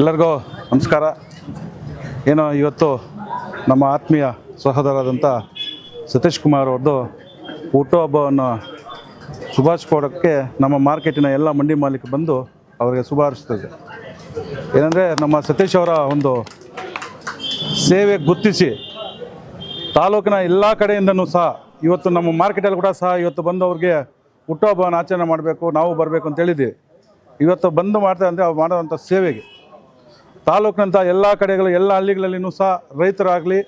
ಎಲ್ಲರಿಗೂ ನಮಸ್ಕಾರ. ಏನೋ ಇವತ್ತು ನಮ್ಮ ಆತ್ಮೀಯ ಸಹೋದರರಾದಂಥ ಸತೀಶ್ ಕುಮಾರ್ ಅವ್ರದ್ದು ಹುಟ್ಟುಹಬ್ಬವನ್ನು ಶುಭಾಶಿಸ್ಕೊಡೋಕ್ಕೆ ನಮ್ಮ ಮಾರ್ಕೆಟಿನ ಎಲ್ಲ ಮಂಡಿ ಮಾಲೀಕರು ಬಂದು ಅವರಿಗೆ ಶುಭ ಹಾರೈಸ್ತಿದೆ. ಏನಂದರೆ ನಮ್ಮ ಸತೀಶ್ ಅವರ ಒಂದು ಸೇವೆ ಗುರುತಿಸಿ ತಾಲೂಕಿನ ಎಲ್ಲ ಕಡೆಯಿಂದನೂ ಸಹ ಇವತ್ತು ನಮ್ಮ ಮಾರ್ಕೆಟಲ್ಲಿ ಕೂಡ ಸಹ ಇವತ್ತು ಬಂದು ಅವ್ರಿಗೆ ಹುಟ್ಟುಹಬ್ಬವನ್ನು ಆಚರಣೆ ಮಾಡಬೇಕು, ನಾವು ಬರಬೇಕು ಅಂತ ಹೇಳಿದ್ದೀವಿ. ಇವತ್ತು ಬಂದು ಮಾಡ್ತಾರೆ ಅಂದರೆ ಅವ್ರು ಮಾಡೋವಂಥ ಸೇವೆಗೆ ತಾಲೂಕಿನಂಥ ಎಲ್ಲ ಕಡೆಗಳು ಎಲ್ಲ ಹಳ್ಳಿಗಳಲ್ಲಿಯೂ ಸಹ ರೈತರಾಗಲಿ,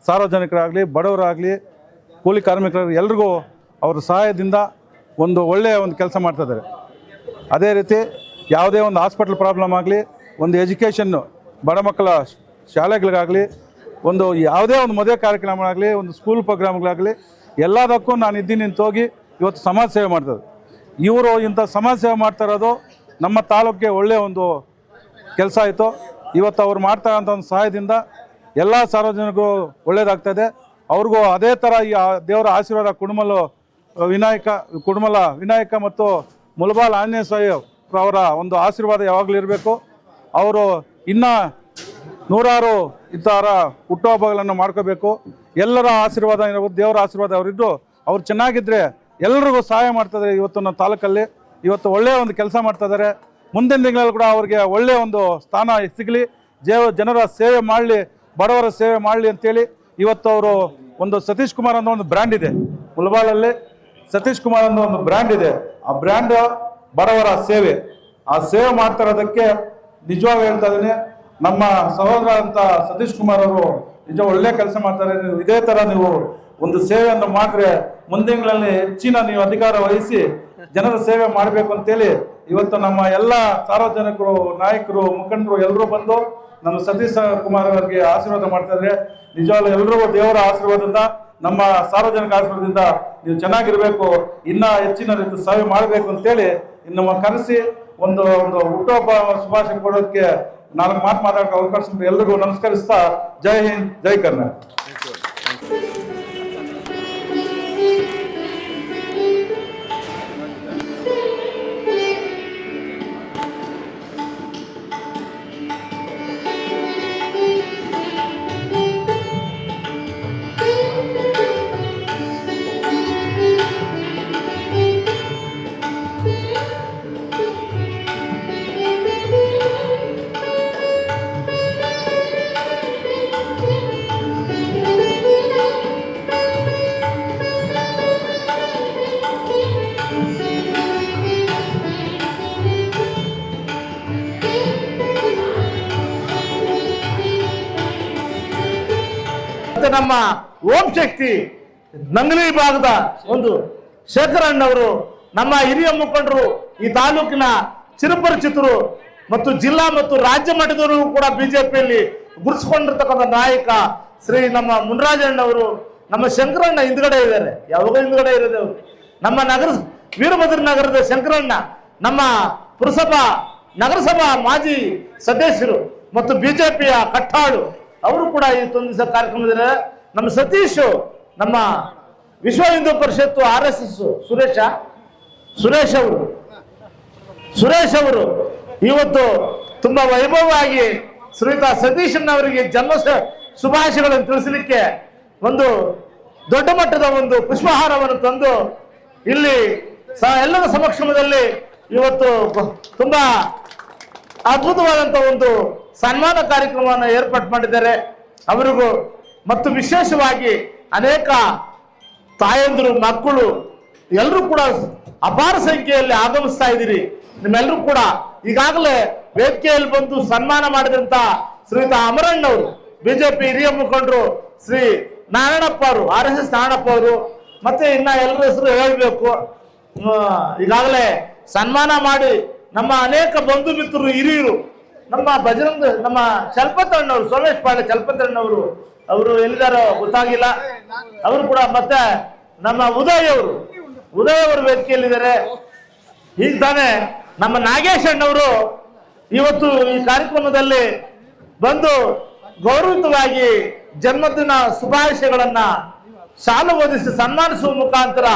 ಸಾರ್ವಜನಿಕರಾಗಲಿ, ಬಡವರಾಗಲಿ, ಕೂಲಿ ಕಾರ್ಮಿಕರಾಗಲಿ ಎಲ್ರಿಗೂ ಅವ್ರ ಸಹಾಯದಿಂದ ಒಂದು ಒಳ್ಳೆಯ ಒಂದು ಕೆಲಸ ಮಾಡ್ತಾಯಿದ್ದಾರೆ. ಅದೇ ರೀತಿ ಯಾವುದೇ ಒಂದು ಹಾಸ್ಪಿಟ್ಲ್ ಪ್ರಾಬ್ಲಮ್ ಆಗಲಿ, ಒಂದು ಎಜುಕೇಷನ್ನು ಬಡ ಮಕ್ಕಳ ಶಾಲೆಗಳಿಗಾಗಲಿ, ಒಂದು ಯಾವುದೇ ಒಂದು ಮದುವೆ ಕಾರ್ಯಕ್ರಮ ಆಗಲಿ, ಒಂದು ಸ್ಕೂಲ್ ಪ್ರೋಗ್ರಾಮ್ಗಳಾಗಲಿ ಎಲ್ಲದಕ್ಕೂ ನಾನು ಇದ್ದೀನಿ ಅಂತ ಹೋಗಿ ಇವತ್ತು ಸಮಾಜ ಸೇವೆ ಮಾಡ್ತಾರೆ. ಇವರು ಇಂಥ ಸಮಾಜ ಸೇವೆ ಮಾಡ್ತಾ ಇರೋದು ನಮ್ಮ ತಾಲೂಕಿಗೆ ಒಳ್ಳೆಯ ಒಂದು ಕೆಲಸ ಆಯಿತು. ಇವತ್ತು ಅವ್ರು ಮಾಡ್ತಾ ಇರೋಂಥ ಒಂದು ಸಹಾಯದಿಂದ ಎಲ್ಲ ಸಾರ್ವಜನಿಕರು ಒಳ್ಳೆಯದಾಗ್ತಾಯಿದೆ. ಅವ್ರಿಗೂ ಅದೇ ಥರ ಈ ದೇವರ ಆಶೀರ್ವಾದ ಕುಡುಮಲ ವಿನಾಯಕ ಮತ್ತು ಮುಳಬಾಲ್ ಆಂಜನೇಯ ಸ್ವಾಮಿ ಅವರ ಒಂದು ಆಶೀರ್ವಾದ ಯಾವಾಗಲೂ ಇರಬೇಕು. ಅವರು ಇನ್ನೂ ನೂರಾರು ಈ ಥರ ಹುಟ್ಟುಹಬ್ಬಗಳನ್ನು ಮಾಡ್ಕೋಬೇಕು. ಎಲ್ಲರ ಆಶೀರ್ವಾದ ಇರಬೇಕು, ದೇವರ ಆಶೀರ್ವಾದ ಅವರಿದ್ದು ಅವ್ರು ಚೆನ್ನಾಗಿದ್ದರೆ ಎಲ್ರಿಗೂ ಸಹಾಯ ಮಾಡ್ತಾಯಿದ್ದಾರೆ. ಇವತ್ತು ನಮ್ಮ ತಾಲೂಕಲ್ಲಿ ಇವತ್ತು ಒಳ್ಳೆಯ ಒಂದು ಕೆಲಸ ಮಾಡ್ತಾಯಿದ್ದಾರೆ. ಮುಂದಿನ ದಿನಗಳಲ್ಲಿ ಕೂಡ ಅವ್ರಿಗೆ ಒಳ್ಳೆಯ ಒಂದು ಸ್ಥಾನ ಸಿಗಲಿ, ಜನರ ಸೇವೆ ಮಾಡಲಿ, ಬಡವರ ಸೇವೆ ಮಾಡಲಿ ಅಂತೇಳಿ ಇವತ್ತು ಅವರು ಒಂದು ಸತೀಶ್ ಕುಮಾರ್ ಅನ್ನೋ ಒಂದು ಬ್ರ್ಯಾಂಡ್ ಇದೆ ಮುಳಬಾಲಲ್ಲಿ. ಸತೀಶ್ ಕುಮಾರ್ ಅನ್ನೋ ಒಂದು ಬ್ರ್ಯಾಂಡ್ ಇದೆ. ಆ ಬ್ರ್ಯಾಂಡ್ ಬಡವರ ಸೇವೆ. ಆ ಸೇವೆ ಮಾಡ್ತಾ ಇರೋದಕ್ಕೆ ನಿಜವಾಗಿ ಹೇಳ್ತಾ ಇದ್ದೀನಿ, ನಮ್ಮ ಸಹೋದರ ಅಂತ ಸತೀಶ್ ಕುಮಾರ್ ಅವರು ನಿಜ ಒಳ್ಳೆ ಕೆಲಸ ಮಾಡ್ತಾರೆ. ಇದೇ ಥರ ನೀವು ಒಂದು ಸೇವೆಯನ್ನು ಮಾಡಿದ್ರೆ ಮುಂದಿನಗಳಲ್ಲಿ ಹೆಚ್ಚಿನ ನೀವು ಅಧಿಕಾರ ವಹಿಸಿ ಜನರ ಸೇವೆ ಮಾಡಬೇಕು ಅಂತೇಳಿ ಇವತ್ತು ನಮ್ಮ ಎಲ್ಲ ಸಾರ್ವಜನಿಕರು, ನಾಯಕರು, ಮುಖಂಡರು ಎಲ್ಲರೂ ಬಂದು ನಮ್ಮ ಸತೀಶ್ ಕುಮಾರ್ ಅವರಿಗೆ ಆಶೀರ್ವಾದ ಮಾಡ್ತಾ ಇದ್ದಾರೆ. ನಿಜವಾಗ್ಲೂ ಎಲ್ರಿಗೂ ದೇವರ ಆಶೀರ್ವಾದದಿಂದ, ನಮ್ಮ ಸಾರ್ವಜನಿಕ ಆಶೀರ್ವಾದದಿಂದ ನೀವು ಚೆನ್ನಾಗಿರಬೇಕು, ಇನ್ನೂ ಹೆಚ್ಚಿನ ರೀತಿ ಸೇವೆ ಮಾಡಬೇಕು ಅಂತೇಳಿ ನಮ್ಮ ಕರೆಸಿ ಒಂದು ಹುಟ್ಟುಹಬ್ಬ ಶುಭಾಶಯ ಕೊಡೋದಕ್ಕೆ 4 ಮಾತು ಮಾತಾಡೋಕೆ ಅವಕಾಶ ಎಲ್ರಿಗೂ ನಮಸ್ಕರಿಸ್ತಾ ಜೈ ಹಿಂದ್, ಜೈ ಕರ್ನಾಟಕ. ನಮ್ಮ ಓಂ ಶಕ್ತಿ ನಂಗಲಿ ಭಾಗದ ಒಂದು ಶೇಖರಣ್ಣವರು ನಮ್ಮ ಹಿರಿಯ ಮುಖಂಡರು, ಈ ತಾಲೂಕಿನ ಚಿರಪರಿಚಿತರು ಮತ್ತು ಜಿಲ್ಲಾ ಮತ್ತು ರಾಜ್ಯ ಮಟ್ಟದವರು ಕೂಡ ಬಿಜೆಪಿಯಲ್ಲಿ ಗುರುತಿಸಿಕೊಂಡಿರ್ತಕ್ಕಂಥ ನಾಯಕ ಶ್ರೀ ನಮ್ಮ ಮುನ್ರಾಜಣ್ಣವರು, ನಮ್ಮ ಶಂಕರಣ್ಣ ಹಿಂದ್ಗಡೆ ಇದ್ದಾರೆ. ಯಾವಾಗ ಹಿಂದ್ಗಡೆ ಇರೋದು ನಮ್ಮ ವೀರಭದ್ರ ನಗರದ ಶಂಕರಣ್ಣ, ನಮ್ಮ ಪುರಸಭಾ ನಗರಸಭಾ ಮಾಜಿ ಸದಸ್ಯರು ಮತ್ತು ಬಿಜೆಪಿಯ ಕಟ್ಟಾಳು ಅವರು ಕೂಡ ಈ ತೊಂದಿಸ ಕಾರ್ಯಕ್ರಮದಲ್ಲಿ ನಮ್ಮ ಸತೀಶ್, ನಮ್ಮ ವಿಶ್ವ ಹಿಂದೂ ಪರಿಷತ್ತು RSS ಸುರೇಶ್ ಅವರು ಇವತ್ತು ತುಂಬಾ ವೈಭವವಾಗಿ ಶ್ರೀಯುತ ಸತೀಶಣ್ಣವರಿಗೆ ಜನ್ಮ ಶುಭಾಶಯಗಳನ್ನು ತಿಳಿಸಲಿಕ್ಕೆ ಒಂದು ದೊಡ್ಡ ಮಟ್ಟದ ಒಂದು ಪುಷ್ಪಹಾರವನ್ನು ತಂದು ಇಲ್ಲಿ ಎಲ್ಲರ ಸಮಕ್ಷಮದಲ್ಲಿ ಇವತ್ತು ತುಂಬಾ ಅದ್ಭುತವಾದಂತ ಒಂದು ಸನ್ಮಾನ ಕಾರ್ಯಕ್ರಮವನ್ನು ಏರ್ಪಾಡು ಮಾಡಿದ್ದಾರೆ. ಅವರಿಗೂ ಮತ್ತು ವಿಶೇಷವಾಗಿ ಅನೇಕ ತಾಯಂದಿರು, ಮಕ್ಕಳು ಎಲ್ಲರೂ ಕೂಡ ಅಪಾರ ಸಂಖ್ಯೆಯಲ್ಲಿ ಆಗಮಿಸ್ತಾ ಇದ್ದೀರಿ. ನಿಮ್ಮೆಲ್ಲರೂ ಕೂಡ ಈಗಾಗಲೇ ವೇದಿಕೆಯಲ್ಲಿ ಬಂದು ಸನ್ಮಾನ ಮಾಡಿದಂತ ಶ್ರೀಯುತ ಅಮರಣ್ಣವರು, ಬಿಜೆಪಿ ಹಿರಿಯ ಮುಖಂಡರು ಶ್ರೀ ನಾರಾಯಣಪ್ಪ ಅವರು, RSS ನಾರಾಯಣಪ್ಪ ಅವರು, ಮತ್ತೆ ಇನ್ನ ಎಲ್ಲರ ಹೆಸರು ಹೇಳಬೇಕು. ಈಗಾಗಲೇ ಸನ್ಮಾನ ಮಾಡಿ ನಮ್ಮ ಅನೇಕ ಬಂಧು ಮಿತ್ರರು ಹಿರಿಯರು, ನಮ್ಮ ಬಜರಂಗ, ನಮ್ಮ ಚಲಪತಣ್ಣವರು, ಸೋಮೇಶ್ ಪಾಳೆ ಚಲಪತಣ್ಣವರು, ಅವರು ಎಲ್ಲಿದಾರೋ ಗೊತ್ತಾಗಿಲ್ಲ, ಅವರು ಕೂಡ, ಮತ್ತೆ ನಮ್ಮ ಉದಯ್ ಅವರು ವೇದಿಕೆಯಲ್ಲಿದ್ದಾರೆ. ಈಗ ತಾನೇ ನಮ್ಮ ನಾಗೇಶ್ ಅಣ್ಣವರು ಇವತ್ತು ಈ ಕಾರ್ಯಕ್ರಮದಲ್ಲಿ ಬಂದು ಗೌರವಿತವಾಗಿ ಜನ್ಮದಿನ ಶುಭಾಶಯಗಳನ್ನ ಶಾಲು ಓದಿಸಿ ಸನ್ಮಾನಿಸುವ ಮುಖಾಂತರ,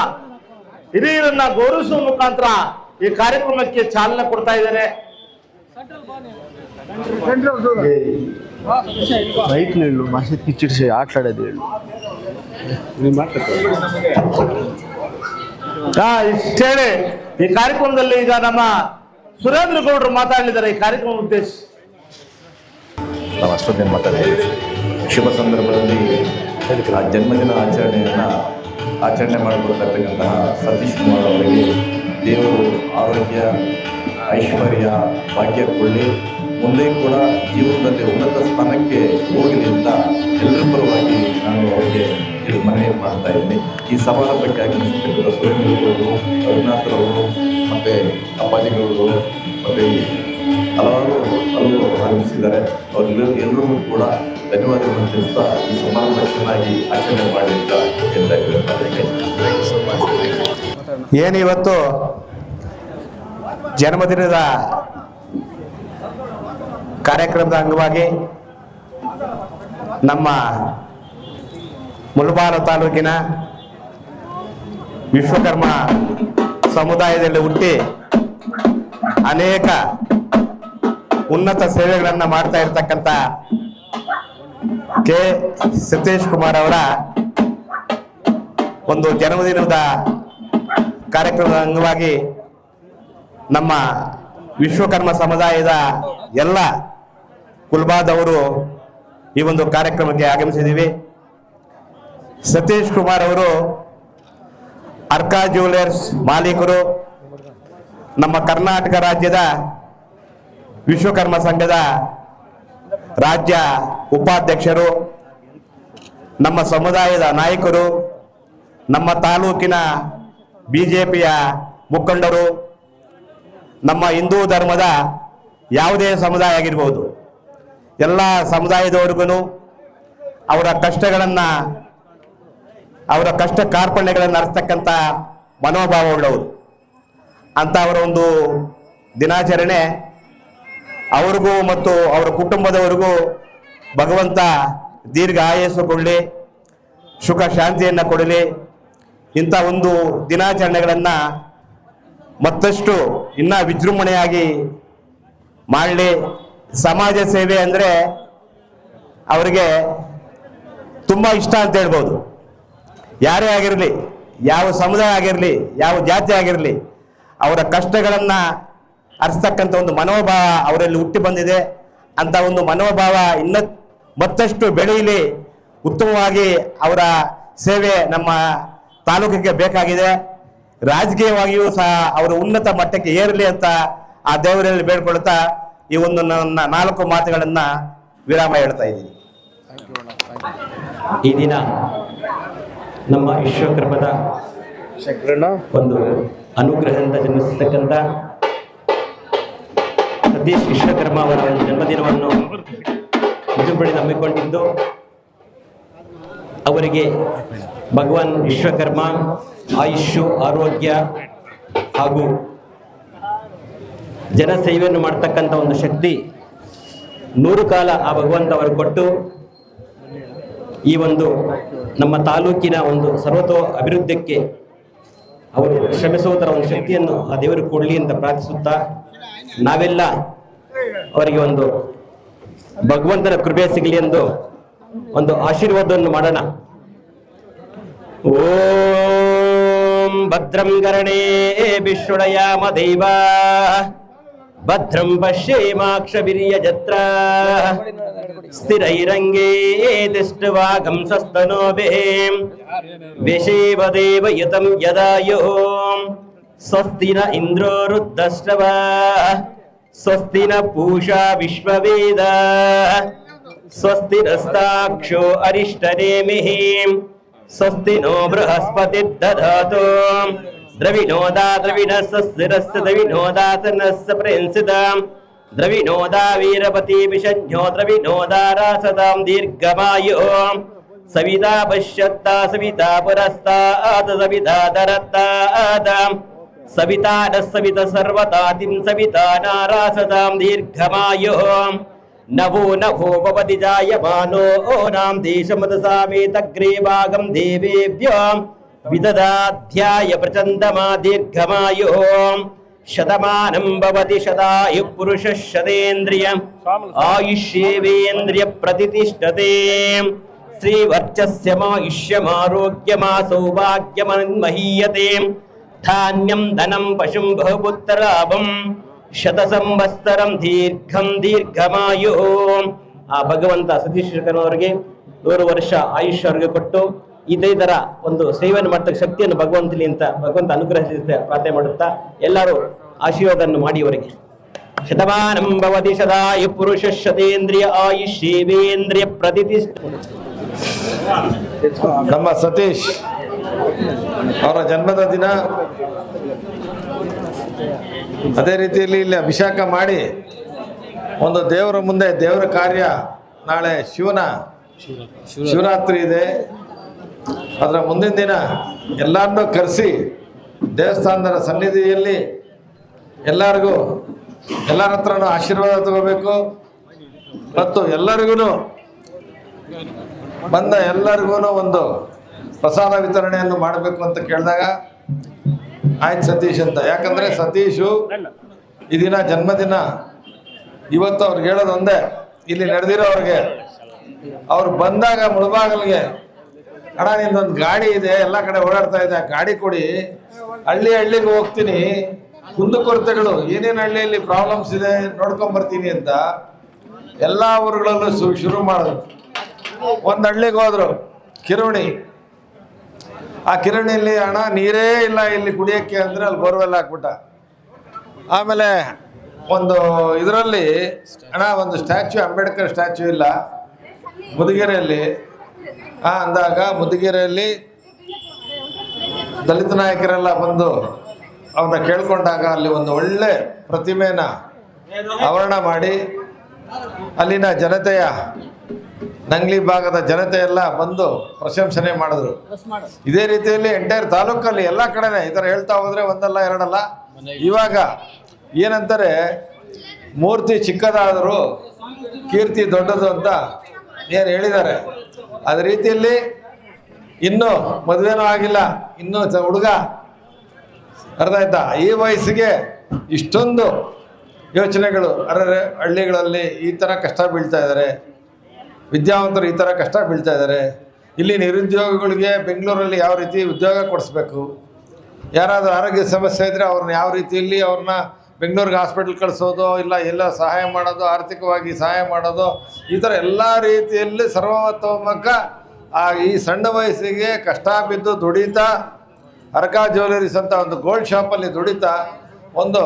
ಹಿರಿಯರನ್ನ ಗೌರವಿಸುವ ಮುಖಾಂತರ ಈ ಕಾರ್ಯಕ್ರಮಕ್ಕೆ ಚಾಲನೆ ಕೊಡ್ತಾ ಇದ್ದಾರೆ. బైక్లు వెళ్ళు మసీద్కి ఇచ్చి ఆటలాడేది వెళ్ళు ಇಷ್ಟ ಹೇಳಿ ಈ ಕಾರ್ಯಕ್ರಮದಲ್ಲಿ ಈಗ ನಮ್ಮ ಸುರೇಂದ್ರ ಗೌಡರು ಮಾತಾಡಲಿದ್ದಾರೆ ಈ ಕಾರ್ಯಕ್ರಮ ಉದ್ದೇಶಿಸಿ. ನಾವು ಅಷ್ಟೊಂದೇನು ಮಾತಾಡ್ತೀವಿ. ಶುಭ ಸಂದರ್ಭದಲ್ಲಿ ಆ ಜನ್ಮದಿನ ಆಚರಣೆ ಮಾಡಿಕೊಡ್ತಕ್ಕಂತಹ ಸತೀಶ್ ಕುಮಾರ್ ಅವರಿಗೆ ದೇವರು ಆರೋಗ್ಯ, ಐಶ್ವರ್ಯ, ಭಾಗ್ಯ ಕೊಡಲಿ, ಮುಂದೆ ಕೂಡ ಜೀವನದಲ್ಲಿ ಉನ್ನತ ಸ್ಥಾನಕ್ಕೆ ಹೋಗಲಿ ಅಂತ ಎಲ್ಲರ ಪರವಾಗಿ ನಾನು ಅವರಿಗೆ ಮನವಿ ಮಾಡ್ತಾ ಇದ್ದೀನಿ. ಈ ಸಮಾರಂಭಕ್ಕೆ ಆಗಮಿಸುತ್ತಿರುವ ಸುರೇಂದ್ರಗೌಡರು, ರಘುನಾಥರವರು, ಮತ್ತು ಅಪ್ಪಾಜಿಗೌಡರು, ಮತ್ತು ಹಲವರು ಆಗಮಿಸಿದ್ದಾರೆ. ಅವರೆಲ್ಲರಿಗೂ ಕೂಡ ಧನ್ಯವಾದಗಳನ್ನು ತಿಳಿಸ್ತಾ ಈ ಸಮಾರಂಭ ಚೆನ್ನಾಗಿ ಆಚರಣೆ ಮಾಡಿ ಅಂತ ಹೇಳ್ತಾ ಇದ್ದಾರೆ. ಏನಿವತ್ತು ಜನ್ಮದಿನದ ಕಾರ್ಯಕ್ರಮದ ಅಂಗವಾಗಿ ನಮ್ಮ ಮುಳಬಾಗಿಲು ತಾಲೂಕಿನ ವಿಶ್ವಕರ್ಮ ಸಮುದಾಯದಲ್ಲಿ ಹುಟ್ಟಿ ಅನೇಕ ಉನ್ನತ ಸೇವೆಗಳನ್ನು ಮಾಡ್ತಾ ಇರತಕ್ಕಂಥ ಕೆ ಸತೀಶ್ ಕುಮಾರ್ ಅವರ ಒಂದು ಜನ್ಮದಿನದ ಕಾರ್ಯಕ್ರಮದ ಅಂಗವಾಗಿ ನಮ್ಮ ವಿಶ್ವಕರ್ಮ ಸಮುದಾಯದ ಎಲ್ಲ ಕುಲ್ಬಾದವರು ಈ ಒಂದು ಕಾರ್ಯಕ್ರಮಕ್ಕೆ ಆಗಮಿಸಿದ್ದೀವಿ. ಸತೀಶ್ ಕುಮಾರ್ ಅವರು ಅರ್ಕಾ ಜ್ಯುವೆಲರ್ಸ್ ಮಾಲೀಕರು, ನಮ್ಮ ಕರ್ನಾಟಕ ರಾಜ್ಯದ ವಿಶ್ವಕರ್ಮ ಸಂಘದ ರಾಜ್ಯ ಉಪಾಧ್ಯಕ್ಷರು, ನಮ್ಮ ಸಮುದಾಯದ ನಾಯಕರು, ನಮ್ಮ ತಾಲೂಕಿನ ಬಿಜೆಪಿಯ ಮುಖಂಡರು, ನಮ್ಮ ಹಿಂದೂ ಧರ್ಮದ ಯಾವುದೇ ಸಮುದಾಯ ಆಗಿರ್ಬೋದು, ಎಲ್ಲ ಸಮುದಾಯದವರಿಗೂ ಅವರ ಕಷ್ಟಗಳನ್ನು, ಅವರ ಕಷ್ಟ ಕಾರ್ಪಣ್ಯಗಳನ್ನು ಅರಿಸ್ತಕ್ಕಂಥ ಮನೋಭಾವ ಉಳ್ಳವರು ಅಂತ ಅವರ ಒಂದು ದಿನಾಚರಣೆ ಅವ್ರಿಗೂ ಮತ್ತು ಅವರ ಕುಟುಂಬದವರಿಗೂ ಭಗವಂತ ದೀರ್ಘ ಆಯಸ್ಸು ಕೊಡಲಿ, ಸುಖ ಶಾಂತಿಯನ್ನು ಕೊಡಲಿ. ಇಂಥ ಒಂದು ದಿನಾಚರಣೆಗಳನ್ನು ಮತ್ತಷ್ಟು ಇನ್ನೂ ವಿಜೃಂಭಣೆಯಾಗಿ ಮಾಡಲಿ. ಸಮಾಜ ಸೇವೆ ಅಂದರೆ ಅವರಿಗೆ ತುಂಬ ಇಷ್ಟ ಅಂತ ಹೇಳ್ಬೋದು. ಯಾರೇ ಆಗಿರಲಿ, ಯಾವ ಸಮುದಾಯ ಆಗಿರಲಿ, ಯಾವ ಜಾತಿ ಆಗಿರಲಿ, ಅವರ ಕಷ್ಟಗಳನ್ನು ಅರಿಸ್ತಕ್ಕಂಥ ಒಂದು ಮನೋಭಾವ ಅವರಲ್ಲಿ ಹುಟ್ಟಿ ಬಂದಿದೆ. ಅಂತ ಒಂದು ಮನೋಭಾವ ಇನ್ನೂ ಮತ್ತಷ್ಟು ಬೆಳೆಯಲಿ, ಉತ್ತಮವಾಗಿ ಅವರ ಸೇವೆ ನಮ್ಮ ತಾಲೂಕಿಗೆ ಬೇಕಾಗಿದೆ. ರಾಜಕೀಯವಾಗಿಯೂ ಸಹ ಅವರು ಉನ್ನತ ಮಟ್ಟಕ್ಕೆ ಏರಲಿ ಅಂತ ಆ ದೇವರಲ್ಲಿ ಬೇಡ್ಕೊಳ್ತಾ ಈ ಒಂದು ನನ್ನ 4 ಮಾತುಗಳನ್ನು ವಿರಾಮ ಹೇಳ್ತಾ ಇದ್ದೀನಿ. ಈ ದಿನ ನಮ್ಮ ವಿಶ್ವಕರ್ಮದ ಒಂದು ಅನುಗ್ರಹದಿಂದ ಜನ್ಮಿಸತಕ್ಕಂಥ ಸತೀಶ್ ವಿಶ್ವಕರ್ಮ ಅವರ ಒಂದು ಜನ್ಮದಿನವನ್ನು ವಿಜೃಂಭಣೆ ನಂಬಿಕೊಂಡಿದ್ದು, ಅವರಿಗೆ ಭಗವಾನ್ ವಿಶ್ವಕರ್ಮ ಆಯುಷ್ಯು, ಆರೋಗ್ಯ ಹಾಗೂ ಜನಸೇವೆಯನ್ನು ಮಾಡ್ತಕ್ಕಂಥ ಒಂದು ಶಕ್ತಿ 100 ಕಾಲ ಆ ಭಗವಂತ ಅವರು ಕೊಟ್ಟು ಈ ಒಂದು ನಮ್ಮ ತಾಲೂಕಿನ ಒಂದು ಸರ್ವತೋ ಅಭಿವೃದ್ಧಿಗೆ ಅವರು ಶ್ರಮಿಸುವುದರ ಒಂದು ಶಕ್ತಿಯನ್ನು ಆ ದೇವರು ಕೊಡಲಿ ಅಂತ ಪ್ರಾರ್ಥಿಸುತ್ತಾ, ನಾವೆಲ್ಲ ಅವರಿಗೆ ಒಂದು ಭಗವಂತನ ಕೃಪೆ ಸಿಗಲಿ ಎಂದು ಒಂದು ಆಶೀರ್ವಾದವನ್ನು ಮಾಡೋಣ. ಓಂ ಭದ್ರಂ ಕರ್ಣೇ ವಿಷ್ಣುಯಾಮ ದೇವ ಭದ್ರಂ ಪಶ್ಯೇಮಾಕ್ಷವೀರ್ಯ ಜತ್ರ ಸ್ಥಿರೈರಂಗೇ ತಿಷ್ಠವಾಗಂ ಸಸ್ತನೋಭಿಃ ವಿಷೇವದೇವ ಯತಂ ಯದಾಯೋ ಸ್ವಸ್ತಿ ನ ಇಂದ್ರೋ ವೃದ್ಧಶ್ರವ ಸ್ವಸ್ತಿ ನ ಪೂಷಾ ವಿಶ್ವವೇದ ಸ್ವಸ್ತಿ ನಸ್ತಾಕ್ಷೋ ಅರಿಷ್ಟನೇಮಿಃ ಸ್ವಸ್ತಿ ನೋ ಬೃಹಸ್ಪತಿ ದಧಾತು ದ್ರವಿಣೋದಾ ದ್ರವಿಣಸ್ಸಿರಸ್ಸ ದ್ರವಿಣೋದಾತನಸ್ಸ ಪ್ರೇಂಸಿತ ದ್ರವಿಣೋದಾ ವೀರಪತಿ ವಿಷಜ್ಞೋ ದ್ರವಿಣೋದಾ ರಾಸತಾಂ ದೀರ್ಘಮಾಯು ಸವಿತಾ ಪಶ್ಯತ್ತಾ ಸವಿತಾ ಪುರಸ್ತಾತ್ ಸವಿತಾ ಧರತ್ತಾತ್ ಸವಿತಾ ನ ಸವಿತ ಸರ್ವತಾತಿಂ ಸವಿತಾ ನಾರಾಸತಾಂ ದೀರ್ಘಮಾಯು ನಭೋ ನಭೋ ಭವತಿ ಜಾಯಮಾನೋ ನಾಂ ದೇಶಮದಸಾಮೇತಗ್ರೇ ಭಾಗಂ ದೇವೇಭ್ಯೋ ವಿದದಾಧ್ಯಾಯ ಪ್ರಚಂದಮಾ ದೀರ್ಘಮಾಯು ಶತಮಾನಂ ಭವತಿ ಶತಾಯುಃ ಪುರುಷಃ ಶತೇಂದ್ರಿಯ ಆಯುಷ್ಯೇವೇಂದ್ರಿಯ ಪ್ರತಿಷ್ಠತೆ ಶ್ರೀವರ್ಚಸ್ಯಮಾಯುಷ್ಯಮಾರೋಗ್ಯಮಾ ಸೌಭಾಗ್ಯಮನ್ಮಹೀಯತೆ ಧಾನ್ಯಂ ಧನಂ ಪಶುಂ ಬಹುಪುತ್ರಲಾಭಂ ಶತಸಂವತ್ಸರಂ ದೀರ್ಘಂ ದೀರ್ಘಮಾಯು. ಆ ಭಗವಂತ ಸತೀಶ್ ಶರ್ಕನವರಿಗೆ 100 ವರ್ಷ ಆಯುಷ್ಯ ಅವರಿಗೆ ಕೊಟ್ಟು ಇದೇ ತರ ಒಂದು ಸೇವೆಯನ್ನು ಮಾಡ್ತಕ್ಕ ಶಕ್ತಿಯನ್ನು ಭಗವಂತ ಅನುಗ್ರಹಿಸುತ್ತೆ ಪ್ರಾರ್ಥನೆ ಮಾಡುತ್ತಾ ಎಲ್ಲರೂ ಆಶೀರ್ವಾದವನ್ನು ಮಾಡಿ ಅವರಿಗೆ. ಶತಮಾನಂ ಭವತಿ ಶತಾಯು ಪುರುಷ ಶತೇಂದ್ರಿಯ ಆಯುಷ್ಯೇವೇಂದ್ರಿಯ ಪ್ರತಿಷ್ಠೆ. ನಮ್ಮ ಸತೀಶ್ ಅವರ ಜನ್ಮದ ದಿನ. ಅದೇ ರೀತಿಯಲ್ಲಿ ಇಲ್ಲಿ ಅಭಿಷೇಕ ಮಾಡಿ ಒಂದು ದೇವರ ಮುಂದೆ ದೇವರ ಕಾರ್ಯ. ನಾಳೆ ಶಿವರಾತ್ರಿ ಇದೆ. ಅದರ ಮುಂದಿನ ದಿನ ಎಲ್ಲರನ್ನೂ ಕರೆಸಿ ದೇವಸ್ಥಾನದ ಸನ್ನಿಧಿಯಲ್ಲಿ ಎಲ್ಲರ ಹತ್ರನೂ ಆಶೀರ್ವಾದ ತಗೋಬೇಕು ಮತ್ತು ಎಲ್ಲರಿಗೂ ಬಂದ ಎಲ್ಲರಿಗೂ ಒಂದು ಪ್ರಸಾದ ವಿತರಣೆಯನ್ನು ಮಾಡಬೇಕು ಅಂತ ಕೇಳಿದಾಗ ಆಯ್ತು ಸತೀಶ್ ಅಂತ. ಯಾಕಂದರೆ ಸತೀಶು ಈ ದಿನ ಜನ್ಮದಿನ. ಇವತ್ತು ಅವ್ರಿಗೆ ಹೇಳೋದು ಒಂದೇ, ಇಲ್ಲಿ ನಡೆದಿರೋವ್ರಿಗೆ ಅವ್ರು ಬಂದಾಗ ಮುಳುಬಾಗಲ್ಗೆ ಅಣ್ಣ ನಿಂದೊಂದು ಗಾಡಿ ಇದೆ, ಎಲ್ಲ ಕಡೆ ಓಡಾಡ್ತಾ ಇದೆ, ಗಾಡಿ ಕೊಡಿ, ಹಳ್ಳಿಗೆ ಹೋಗ್ತೀನಿ, ಕುಂದುಕೊರತೆಗಳು ಏನೇನು ಹಳ್ಳಿಯಲ್ಲಿ ಪ್ರಾಬ್ಲಮ್ಸ್ ಇದೆ ನೋಡ್ಕೊಂಬರ್ತೀನಿ ಅಂತ ಎಲ್ಲ ಊರುಗಳಲ್ಲೂ ಶುರು ಮಾಡಿದ್ರು. ಒಂದು ಹಳ್ಳಿಗೆ ಹೋದ್ರು, ಕಿರುಣಿ. ಆ ಕಿರಣಿಯಲ್ಲಿ ಅಣ್ಣ ನೀರೇ ಇಲ್ಲ ಇಲ್ಲಿ ಕುಡಿಯೋಕ್ಕೆ ಅಂದರೆ ಅಲ್ಲಿ ಬೋರ್ವೆಲ್ ಹಾಕ್ಬಿಟ್ಟ. ಆಮೇಲೆ ಒಂದು ಇದರಲ್ಲಿ ಅಣ್ಣ ಒಂದು ಸ್ಟ್ಯಾಚ್ಯೂ, ಅಂಬೇಡ್ಕರ್ ಸ್ಟ್ಯಾಚ್ಯೂ ಇಲ್ಲ ಮುದುಗೆರೆಯಲ್ಲಿ. ಅಂದಾಗ ಮುದುಗೆರೆಯಲ್ಲಿ ದಲಿತ ನಾಯಕರೆಲ್ಲ ಬಂದು ಅವನ್ನ ಕೇಳ್ಕೊಂಡಾಗ ಅಲ್ಲಿ ಒಂದು ಒಳ್ಳೆ ಪ್ರತಿಮೆನ ಆವರಣ ಮಾಡಿ ಅಲ್ಲಿನ ಜನತೆಯ ನಂಗ್ಲಿ ಭಾಗದ ಜನತೆ ಎಲ್ಲ ಬಂದು ಪ್ರಶಂಸನೆ ಮಾಡಿದ್ರು. ಇದೇ ರೀತಿಯಲ್ಲಿ ಎಂಟೈರ್ ತಾಲೂಕಲ್ಲಿ ಎಲ್ಲ ಕಡೆನೆ ಈ ಥರ ಹೇಳ್ತಾ ಹೋದ್ರೆ ಒಂದಲ್ಲ ಎರಡಲ್ಲ. ಇವಾಗ ಏನಂತಾರೆ, ಮೂರ್ತಿ ಚಿಕ್ಕದಾದರೂ ಕೀರ್ತಿ ದೊಡ್ಡದು ಅಂತ ಏನು ಹೇಳಿದ್ದಾರೆ. ಅದೇ ರೀತಿಯಲ್ಲಿ ಇನ್ನೂ ಮದುವೆನೂ ಆಗಿಲ್ಲ, ಇನ್ನೂ ಹುಡುಗ, ಅರ್ಥ ಆಯ್ತಾ, ಈ ವಯಸ್ಸಿಗೆ ಇಷ್ಟೊಂದು ಯೋಚನೆಗಳು. ಅರೆ ಹಳ್ಳಿಗಳಲ್ಲಿ ಈ ಥರ ಕಷ್ಟ ಬೀಳ್ತಾ ಇದ್ದಾರೆ, ವಿದ್ಯಾವಂತರು ಈ ಥರ ಕಷ್ಟ ಬೀಳ್ತಾ ಇದ್ದಾರೆ. ಇಲ್ಲಿ ನಿರುದ್ಯೋಗಿಗಳಿಗೆ ಬೆಂಗಳೂರಲ್ಲಿ ಯಾವ ರೀತಿ ಉದ್ಯೋಗ ಕೊಡಿಸ್ಬೇಕು, ಯಾರಾದರೂ ಆರೋಗ್ಯ ಸಮಸ್ಯೆ ಇದ್ದರೆ ಅವ್ರನ್ನ ಯಾವ ರೀತಿಯಲ್ಲಿ ಅವ್ರನ್ನ ಬೆಂಗಳೂರಿಗೆ ಹಾಸ್ಪಿಟ್ಲ್ ಕಳಿಸೋದು, ಇಲ್ಲ ಎಲ್ಲ ಸಹಾಯ ಮಾಡೋದು, ಆರ್ಥಿಕವಾಗಿ ಸಹಾಯ ಮಾಡೋದು, ಈ ಥರ ಎಲ್ಲ ರೀತಿಯಲ್ಲಿ ಸರ್ವತೋಮುಖ ಈ ಸಣ್ಣ ವಯಸ್ಸಿಗೆ ಕಷ್ಟ ಬಿದ್ದು ದುಡಿತಾ ಅರ್ಕಾ ಜ್ಯುವೆಲರೀಸ್ ಅಂತ ಒಂದು ಗೋಲ್ಡ್ ಶಾಪಲ್ಲಿ ದುಡಿತಾ ಒಂದು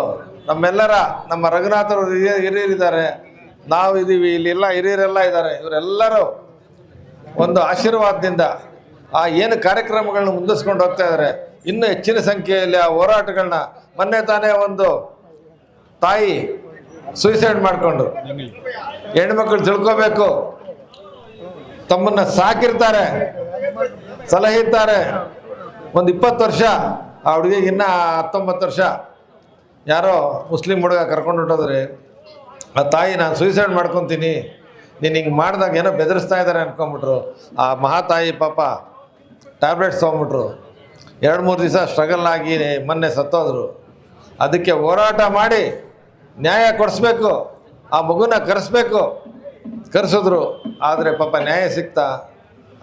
ನಮ್ಮ ರಘುನಾಥರು ಹಿರಿಯರಿದ್ದಾರೆ, ನಾವು ಇದ್ದೀವಿ, ಇಲ್ಲೆಲ್ಲ ಹಿರಿಯರೆಲ್ಲ ಇದ್ದಾರೆ. ಇವರೆಲ್ಲರೂ ಒಂದು ಆಶೀರ್ವಾದದಿಂದ ಏನು ಕಾರ್ಯಕ್ರಮಗಳನ್ನ ಮುಂದಿಸ್ಕೊಂಡು ಹೋಗ್ತಾ ಇದ್ದಾರೆ. ಇನ್ನೂ ಹೆಚ್ಚಿನ ಸಂಖ್ಯೆಯಲ್ಲಿ ಆ ಹೋರಾಟಗಳನ್ನ, ಮೊನ್ನೆ ತಾನೇ ಒಂದು ತಾಯಿ ಸೂಸೈಡ್ ಮಾಡಿಕೊಂಡು, ಹೆಣ್ಮಕ್ಳು ತಿಳ್ಕೋಬೇಕು, ತಮ್ಮನ್ನು ಸಾಕಿರ್ತಾರೆ, ಸಲಹಿರ್ತಾರೆ. ಒಂದು 20 ವರ್ಷ ಆ ಹುಡುಗಿಗೆ, ಇನ್ನೂ 19 ವರ್ಷ ಯಾರೋ ಮುಸ್ಲಿಂ ಹುಡುಗ ಕರ್ಕೊಂಡು ಹೊಟ್ಟೋದ್ರೆ ಆ ತಾಯಿ ನಾನು ಸೂಸೈಡ್ ಮಾಡ್ಕೊತೀನಿ, ನೀನು ಹಿಂಗೆ ಮಾಡಿದಾಗ ಏನೋ ಬೆದರಿಸ್ತಾ ಇದ್ದಾರೆ ಅನ್ಕೊಂಬಿಟ್ರು. ಆ ಮಹಾತಾಯಿ ಪಾಪ ಟ್ಯಾಬ್ಲೆಟ್ಸ್ ತೊಗೊಂಬಿಟ್ರು. 2-3 ದಿವಸ ಸ್ಟ್ರಗಲ್ ಆಗಿ ಮೊನ್ನೆ ಸತ್ತೋದ್ರು. ಅದಕ್ಕೆ ಹೋರಾಟ ಮಾಡಿ ನ್ಯಾಯ ಕೊಡಿಸ್ಬೇಕು, ಆ ಮಗುನ ಕರೆಸಿದ್ರು. ಆದರೆ ಪಾಪ ನ್ಯಾಯ ಸಿಗ್ತಾ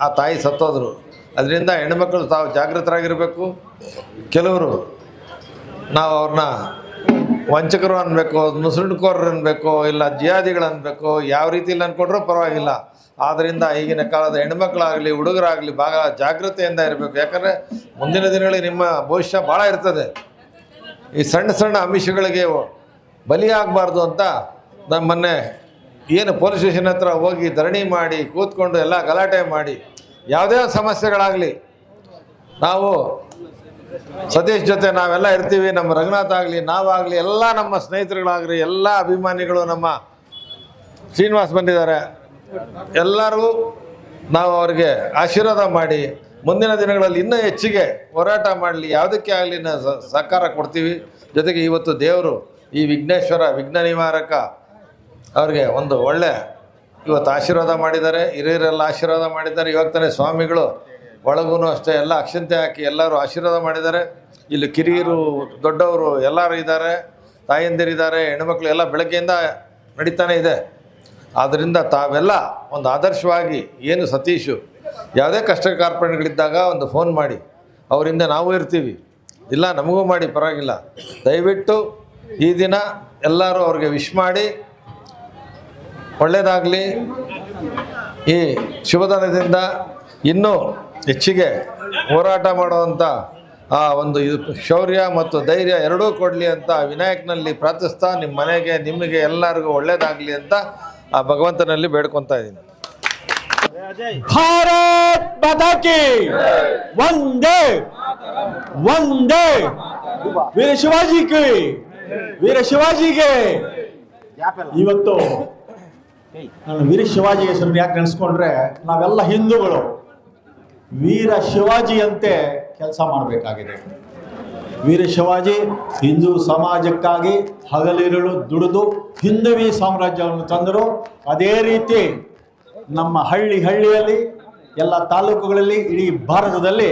ಆ ತಾಯಿ ಸತ್ತೋದ್ರು. ಅದರಿಂದ ಹೆಣ್ಮಕ್ಳು ತಾವು ಜಾಗೃತರಾಗಿರಬೇಕು. ಕೆಲವರು ನಾವು ಅವ್ರನ್ನ ವಂಚಕರು ಅನ್ಬೇಕು, ನುಸುಳುಕೋರರು ಅನ್ಬೇಕು, ಇಲ್ಲ ಜಿಹಾದಿಗಳು ಅನ್ಬೇಕು, ಯಾವ ರೀತಿಯಲ್ಲಿ ಅಂದ್ಕೊಂಡ್ರೂ ಪರವಾಗಿಲ್ಲ. ಆದ್ದರಿಂದ ಈಗಿನ ಕಾಲದ ಹೆಣ್ಮಕ್ಳಾಗಲಿ ಹುಡುಗರಾಗಲಿ ಭಾಳ ಜಾಗೃತೆಯಿಂದ ಇರಬೇಕು. ಯಾಕಂದರೆ ಮುಂದಿನ ದಿನಗಳಲ್ಲಿ ನಿಮ್ಮ ಭವಿಷ್ಯ ಭಾಳ ಇರ್ತದೆ. ಈ ಸಣ್ಣ ಸಣ್ಣ ಆಮಿಷಗಳಿಗೆ ಬಲಿಯಾಗಬಾರ್ದು ಅಂತ ನಾನು ಮೊನ್ನೆ ಏನು ಪೊಲೀಸ್ ಸ್ಟೇಷನ್ ಹತ್ರ ಹೋಗಿ ಧರಣಿ ಮಾಡಿ ಕೂತ್ಕೊಂಡು ಎಲ್ಲ ಗಲಾಟೆ ಮಾಡಿ ಯಾವುದೇ ಸಮಸ್ಯೆಗಳಾಗಲಿ ನಾವು ಸತೀಶ್ ಜೊತೆ ನಾವೆಲ್ಲ ಇರ್ತೀವಿ. ನಮ್ಮ ರಂಗನಾಥ್ ಆಗಲಿ ನಾವಾಗಲಿ ಎಲ್ಲ ನಮ್ಮ ಸ್ನೇಹಿತರುಗಳಾಗಲಿ ಎಲ್ಲ ಅಭಿಮಾನಿಗಳು ನಮ್ಮ ಶ್ರೀನಿವಾಸ್ ಬಂದಿದ್ದಾರೆ, ಎಲ್ಲರೂ ನಾವು ಅವ್ರಿಗೆ ಆಶೀರ್ವಾದ ಮಾಡಿ ಮುಂದಿನ ದಿನಗಳಲ್ಲಿ ಇನ್ನೂ ಹೆಚ್ಚಿಗೆ ಹೋರಾಟ ಮಾಡಲಿ, ಯಾವುದಕ್ಕೆ ಆಗಲಿ ಸಹಕಾರ ಕೊಡ್ತೀವಿ. ಜೊತೆಗೆ ಇವತ್ತು ದೇವರು ಈ ವಿಘ್ನೇಶ್ವರ ವಿಘ್ನ ನಿವಾರಕ ಅವ್ರಿಗೆ ಒಂದು ಒಳ್ಳೆ ಇವತ್ತು ಆಶೀರ್ವಾದ ಮಾಡಿದ್ದಾರೆ, ಹಿರಿಯರೆಲ್ಲ ಆಶೀರ್ವಾದ ಮಾಡಿದ್ದಾರೆ. ಇವಾಗ ತಾನೇ ಸ್ವಾಮಿಗಳು ಒಳಗೂ ಅಷ್ಟೇ ಎಲ್ಲ ಅಕ್ಷಂತೆ ಹಾಕಿ ಎಲ್ಲರೂ ಆಶೀರ್ವಾದ ಮಾಡಿದ್ದಾರೆ. ಇಲ್ಲಿ ಕಿರಿಯರು ದೊಡ್ಡವರು ಎಲ್ಲರೂ ಇದ್ದಾರೆ, ತಾಯಂದಿರಿದ್ದಾರೆ, ಹೆಣ್ಮಕ್ಳು ಎಲ್ಲ ಬೆಳಗ್ಗೆಯಿಂದ ನಡೀತಾನೆ ಇದೆ. ಆದ್ದರಿಂದ ತಾವೆಲ್ಲ ಒಂದು ಆದರ್ಶವಾಗಿ ಏನು ಸತೀಶು ಯಾವುದೇ ಕಷ್ಟ ಕಾರ್ಪಣ್ಯಗಳಿದ್ದಾಗ ಒಂದು ಫೋನ್ ಮಾಡಿ, ಅವರಿಂದ ನಾವು ಇರ್ತೀವಿ, ಇಲ್ಲ ನಮಗೂ ಮಾಡಿ ಪರವಾಗಿಲ್ಲ. ದಯವಿಟ್ಟು ಈ ದಿನ ಎಲ್ಲರೂ ಅವ್ರಿಗೆ ವಿಶ್ ಮಾಡಿ ಒಳ್ಳೆಯದಾಗಲಿ. ಈ ಶುಭದಿನದಿಂದ ಇನ್ನೂ ಹೆಚ್ಚಿಗೆ ಹೋರಾಟ ಮಾಡುವಂಥ ಆ ಒಂದು ಶೌರ್ಯ ಮತ್ತು ಧೈರ್ಯ ಎರಡೂ ಕೊಡಲಿ ಅಂತ ವಿನಾಯಕನಲ್ಲಿ ಪ್ರಾರ್ಥಿಸ್ತಾ ನಿಮ್ಮ ಮನೆಗೆ ನಿಮಗೆ ಎಲ್ಲರಿಗೂ ಒಳ್ಳೆಯದಾಗಲಿ ಅಂತ ಆ ಭಗವಂತನಲ್ಲಿ ಬೇಡ್ಕೊತಾ ಇದ್ದೀನಿ. ಭಾರತ್ ಮಾತಾ ಕಿ ವಂದೇ ವಂದೇ ವೀರ ಶಿವಾಜಿಗೆ ವೀರ ಶಿವಾಜಿಗೆ. ಇವತ್ತು ನಾನು ವೀರ ಶಿವಾಜಿ ಹೆಸರು ಯಾಕೆ ನೆನೆಸ್ಕೊಂಡ್ರೆ, ನಾವೆಲ್ಲ ಹಿಂದೂಗಳು ವೀರ ಶಿವಾಜಿಯಂತೆ ಕೆಲಸ ಮಾಡಬೇಕಾಗಿದೆ. ವೀರ ಶಿವಾಜಿ ಹಿಂದೂ ಸಮಾಜಕ್ಕಾಗಿ ಹಗಲಿರುಳು ದುಡಿದು ಹಿಂದವಿ ಸಾಮ್ರಾಜ್ಯವನ್ನು ತಂದರು. ಅದೇ ರೀತಿ ನಮ್ಮ ಹಳ್ಳಿಯಲ್ಲಿ ಎಲ್ಲ ತಾಲೂಕುಗಳಲ್ಲಿ ಇಡೀ ಭಾರತದಲ್ಲಿ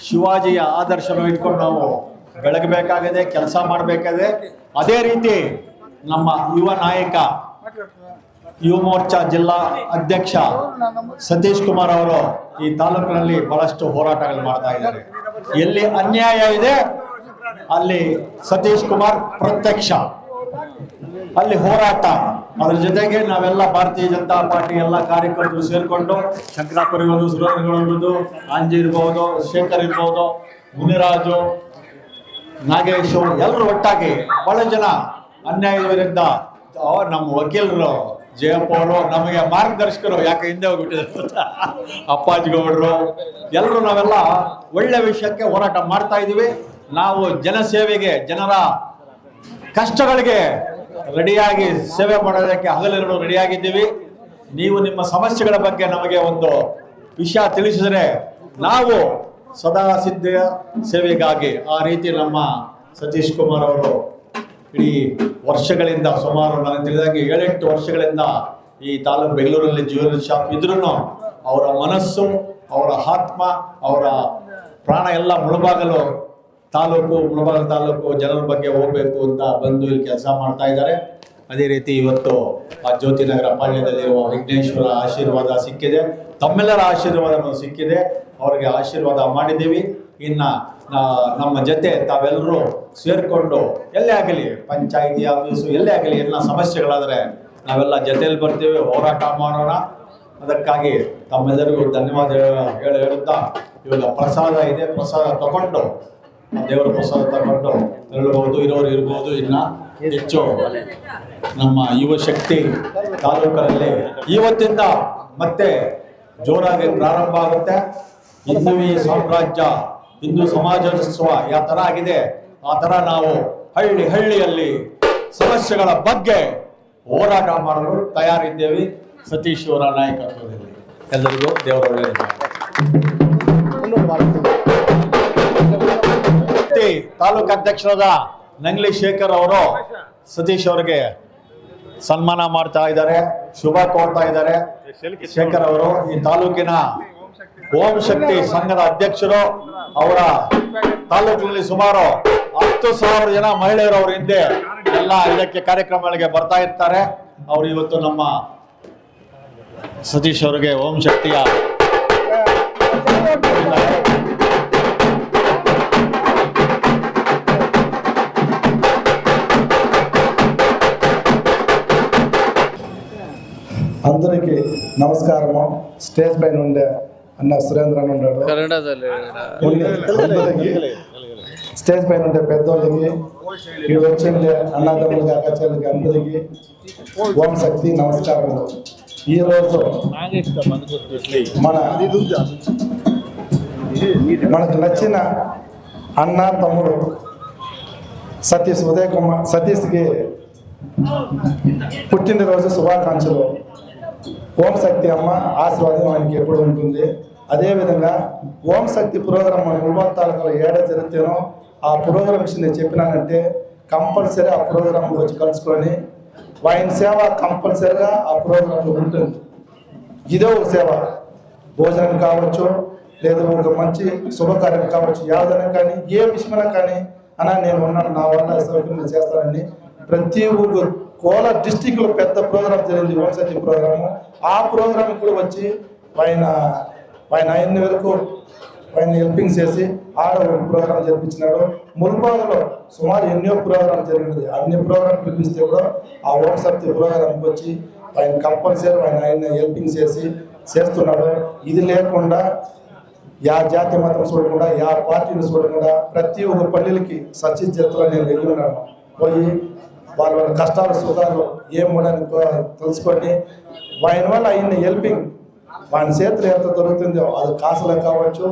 ಶಿವಾಜಿಯ ಆದರ್ಶವನ್ನು ಇಟ್ಕೊಂಡು ನಾವು ಬೆಳಗಬೇಕಾಗಿದೆ, ಕೆಲಸ ಮಾಡಬೇಕಾಗಿದೆ. ಅದೇ ರೀತಿ ನಮ್ಮ ಯುವ ನಾಯಕ ಯುವ ಮೋರ್ಚಾ ಜಿಲ್ಲಾ ಅಧ್ಯಕ್ಷ ಸತೀಶ್ ಕುಮಾರ್ ಅವರು ಈ ತಾಲೂಕಿನಲ್ಲಿ ಬಹಳಷ್ಟು ಹೋರಾಟಗಳು ಮಾಡ್ತಾ ಇದ್ದಾರೆ. ಎಲ್ಲಿ ಅನ್ಯಾಯ ಇದೆ ಅಲ್ಲಿ ಸತೀಶ್ ಕುಮಾರ್ ಪ್ರತ್ಯಕ್ಷ, ಅಲ್ಲಿ ಹೋರಾಟ. ಅದ್ರ ಜೊತೆಗೆ ನಾವೆಲ್ಲ ಭಾರತೀಯ ಜನತಾ ಪಾರ್ಟಿ ಎಲ್ಲ ಕಾರ್ಯಕರ್ತರು ಸೇರಿಕೊಂಡು ಶಂಕರಾಪುರ ಇರ್ಬೋದು, ಸುರೇಂದ್ರಗೌಡ ಇರ್ಬೋದು, ಅಂಜಿ ಇರ್ಬೋದು, ಶೇಖರ್ ಇರ್ಬೋದು, ಮುನಿರಾಜು, ನಾಗೇಶು ಎಲ್ಲರೂ ಒಟ್ಟಾಗಿ ಬಹಳ ಜನ ಅನ್ಯಾಯದ ವಿರುದ್ಧ ನಮ್ಮ ವಕೀಲರು ಜಯಪ್ಪ ಅವರು ನಮಗೆ ಮಾರ್ಗದರ್ಶಕರು, ಯಾಕೆ ಹಿಂದೆ ಹೋಗ್ಬಿಟ್ಟಿದ್ದಾರೆ, ಅಪ್ಪಾಜಿಗೌಡರು ಎಲ್ಲರೂ ನಾವೆಲ್ಲ ಒಳ್ಳೆ ವಿಷಯಕ್ಕೆ ಹೋರಾಟ ಮಾಡ್ತಾ ಇದ್ದೀವಿ. ನಾವು ಜನಸೇವೆಗೆ, ಜನರ ಕಷ್ಟಗಳಿಗೆ ರೆಡಿಯಾಗಿ ಸೇವೆ ಮಾಡೋದಕ್ಕೆ ಹಗಲಿರುಳು ರೆಡಿಯಾಗಿದ್ದೀವಿ. ನೀವು ನಿಮ್ಮ ಸಮಸ್ಯೆಗಳ ಬಗ್ಗೆ ನಮಗೆ ಒಂದು ವಿಷಯ ತಿಳಿಸಿದರೆ ನಾವು ಸದಾ ಸಿದ್ಧ ಸೇವೆಗಾಗಿ. ಆ ರೀತಿ ನಮ್ಮ ಸತೀಶ್ ಕುಮಾರ್ ಅವರು ಇಡೀ ವರ್ಷಗಳಿಂದ, ಸುಮಾರು ನನಗೆ ತಿಳಿದಾಗೆ 7-8 ವರ್ಷಗಳಿಂದ ಈ ತಾಲೂಕು ಬೆಂಗಳೂರಲ್ಲಿ ಜ್ಯುವೆಲರಿ ಶಾಪ್ ಇದ್ರೂ ಅವರ ಮನಸ್ಸು, ಅವರ ಆತ್ಮ, ಅವರ ಪ್ರಾಣ ಎಲ್ಲ ಮುಳಬಾಗಲು ತಾಲೂಕು ಜನರ ಬಗ್ಗೆ ಹೋಗ್ಬೇಕು ಅಂತ ಬಂದು ಇಲ್ಲಿ ಕೆಲಸ ಮಾಡ್ತಾ ಇದ್ದಾರೆ. ಅದೇ ರೀತಿ ಇವತ್ತು ಆ ಜ್ಯೋತಿನಗರ ಪಾಳ್ಯದಲ್ಲಿರುವ ವಿಘ್ನೇಶ್ವರ ಆಶೀರ್ವಾದ ಸಿಕ್ಕಿದೆ, ತಮ್ಮೆಲ್ಲರ ಆಶೀರ್ವಾದ ಸಿಕ್ಕಿದೆ. ಅವರಿಗೆ ಆಶೀರ್ವಾದ ಮಾಡಿದ್ದೀವಿ. ಇನ್ನು ನಮ್ಮ ಜೊತೆ ತಾವೆಲ್ಲರೂ ಸೇರಿಕೊಂಡು ಎಲ್ಲೇ ಆಗಲಿ, ಪಂಚಾಯಿತಿ ಆಫೀಸು ಎಲ್ಲೇ ಆಗಲಿ, ಎಲ್ಲ ಸಮಸ್ಯೆಗಳಾದರೆ ನಾವೆಲ್ಲ ಜೊತೆಯಲ್ಲಿ ಬರ್ತೀವಿ, ಹೋರಾಟ ಮಾಡೋಣ. ಅದಕ್ಕಾಗಿ ತಮ್ಮೆಲ್ಲರಿಗೂ ಧನ್ಯವಾದ ಹೇಳುತ್ತಾ, ಇವಾಗ ಪ್ರಸಾದ ಇದೆ, ಪ್ರಸಾದ ತಗೊಂಡು, ದೇವರ ಪ್ರಸಾದ ತಗೊಂಡು ತೆರಳಬಹುದು. ಇರೋರು ಇರ್ಬೋದು. ಇನ್ನು ಹೆಚ್ಚು ನಮ್ಮ ಯುವ ಶಕ್ತಿ ತಾಲೂಕಲ್ಲಿ ಇವತ್ತಿಂದ ಮತ್ತೆ ಜೋರಾಗಿ ಪ್ರಾರಂಭ ಆಗುತ್ತೆ. ಹಿಂದುವಿ ಸಾಮ್ರಾಜ್ಯ, ಹಿಂದೂ ಸಮಾಜೋತ್ಸವ ಯಾವ ಥರ ಆಗಿದೆ ಆ ಥರ ನಾವು ಹಳ್ಳಿಯಲ್ಲಿ ಸಮಸ್ಯೆಗಳ ಬಗ್ಗೆ ಹೋರಾಟ ಮಾಡಲು ತಯಾರಿದ್ದೇವೆ. ಸತೀಶ್ ಅವರ ನಾಯಕತ್ವದಲ್ಲಿ ಎಲ್ಲರಿಗೂ ದೇವರ ಒಳ್ಳೆಯದು. ತಾಲೂಕು ಅಧ್ಯಕ್ಷರಾದ ನಂಗ್ಲಿ ಶೇಖರ್ ಅವರು ಸತೀಶ್ ಅವರಿಗೆ ಸನ್ಮಾನ ಮಾಡ್ತಾ ಇದ್ದಾರೆ, ಶುಭ ಕೋರ್ತಾ ಇದ್ದಾರೆ. ಶೇಖರ್ ಅವರು ಈ ತಾಲೂಕಿನ ಓಂ ಶಕ್ತಿ ಸಂಘದ ಅಧ್ಯಕ್ಷರು. ಅವರ ತಾಲೂಕಿನಲ್ಲಿ ಸುಮಾರು 10,000 ಜನ ಮಹಿಳೆಯರು ಅವ್ರ ಹಿಂದೆ ಎಲ್ಲ ಇದಕ್ಕೆ ಕಾರ್ಯಕ್ರಮಗಳಿಗೆ ಬರ್ತಾ ಇರ್ತಾರೆ. ಅವರು ಇವತ್ತು ನಮ್ಮ ಸತೀಶ್ ಅವರಿಗೆ ಓಂ ಶಕ್ತಿಯ అందరికీ నమస్కారము. స్టేజ్ పైన ఉండే అన్న సురేంద్రన్ ఉన్నాడు. అందరికీ స్టేజ్ పైన ఉండే పెద్దోళ్ళకి ఈ వచ్చిండే అన్నదమ్ములకి అక్కచెల్లకి అందరికీ ఓం శక్తి నమస్కారములు. ఈరోజు మనకు నచ్చిన అన్న తమ్ముడు సతీష్ ఉదయ్ కుమార్ సతీష్కి పుట్టినరోజు శుభాకాంక్షలు. ఓం శక్తి అమ్మ ఆశీర్వాదం ఆయనకి ఎప్పుడు ఉంటుంది. అదేవిధంగా ఓం శక్తి ప్రోగ్రాం మన ముల్బాల్ తాలూకాలో ఏడా జరుగుతానో ఆ ప్రోగ్రాం విషయం నేను చెప్పినానంటే కంపల్సరీ ఆ ప్రోగ్రాంలో వచ్చి కలుసుకొని ఆయన సేవ కంపల్సరీగా ఆ ప్రోగ్రాంలో ఉంటుంది. ఇదే ఒక సేవ, భోజనం కావచ్చు లేదా ఒక మంచి శుభకార్యం కావచ్చు, యాదన కానీ ఏ విషయమైనా కానీ అన్నా నేను ఉన్నాను, నా వల్ల సౌకర్యం నేను చేస్తానని ప్రతి ఊరు కోలార్ డిస్టిక్లో పెద్ద ప్రోగ్రాం జరిగింది ఓం శక్తి ప్రోగ్రాము. ఆ ప్రోగ్రాం కూడా వచ్చి ఆయన అన్ని వరకు ఆయన హెల్పింగ్ చేసి ఆడ ఒక ప్రోగ్రాం జరిపించినాడు. ముల్బాగ్లో సుమారు ఎన్నో ప్రోగ్రాం జరిగినది. అన్ని ప్రోగ్రాం పిలిపిస్తే కూడా ఆ ఓం శక్తి ప్రోగ్రాంకి వచ్చి ఆయన కంపల్సరీ ఆయన హెల్పింగ్ చేస్తున్నాడు. ఇది లేకుండా యా జాతి మతం చూడకుండా యా పార్టీని చూడకుండా ప్రతి ఒక్క పల్లెలకి సచిత్రలో నేను వెళ్ళి ఉన్నాను. పోయి వాళ్ళ కష్టాలు సుఖాలు ఏముండని తెలుసుకొని ఆయన వల్ల ఆయన హెల్పింగ్ ఆయన చేతులు ఎంత దొరుకుతుందో అది కాసులు కావచ్చు,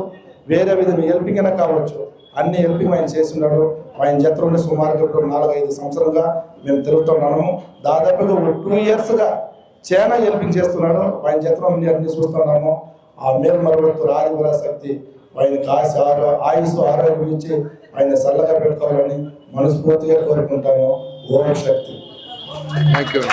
వేరే విధంగా హెల్పింగ్ అయినా కావచ్చు, అన్ని హెల్పింగ్ ఆయన చేస్తున్నాడు. ఆయన జత ఉండి సుమారుగా 4-5 సంవత్సరాలుగా మేము తిరుగుతున్నాము. దాదాపుగా 2 yearsగా చాలా హెల్పింగ్ చేస్తున్నాడు. ఆయన జత ఉండి అన్ని చూస్తున్నాము. ఆ మేల్మరవత్తు ఆదివర శక్తి ఆయనకి ఆయుష్ ఆరోగ్యం ఇచ్చి ఆయన చల్లగా పెట్టుకోవాలని మనస్ఫూర్తిగా కోరుకుంటాము. ఓం శక్తి. Thank you.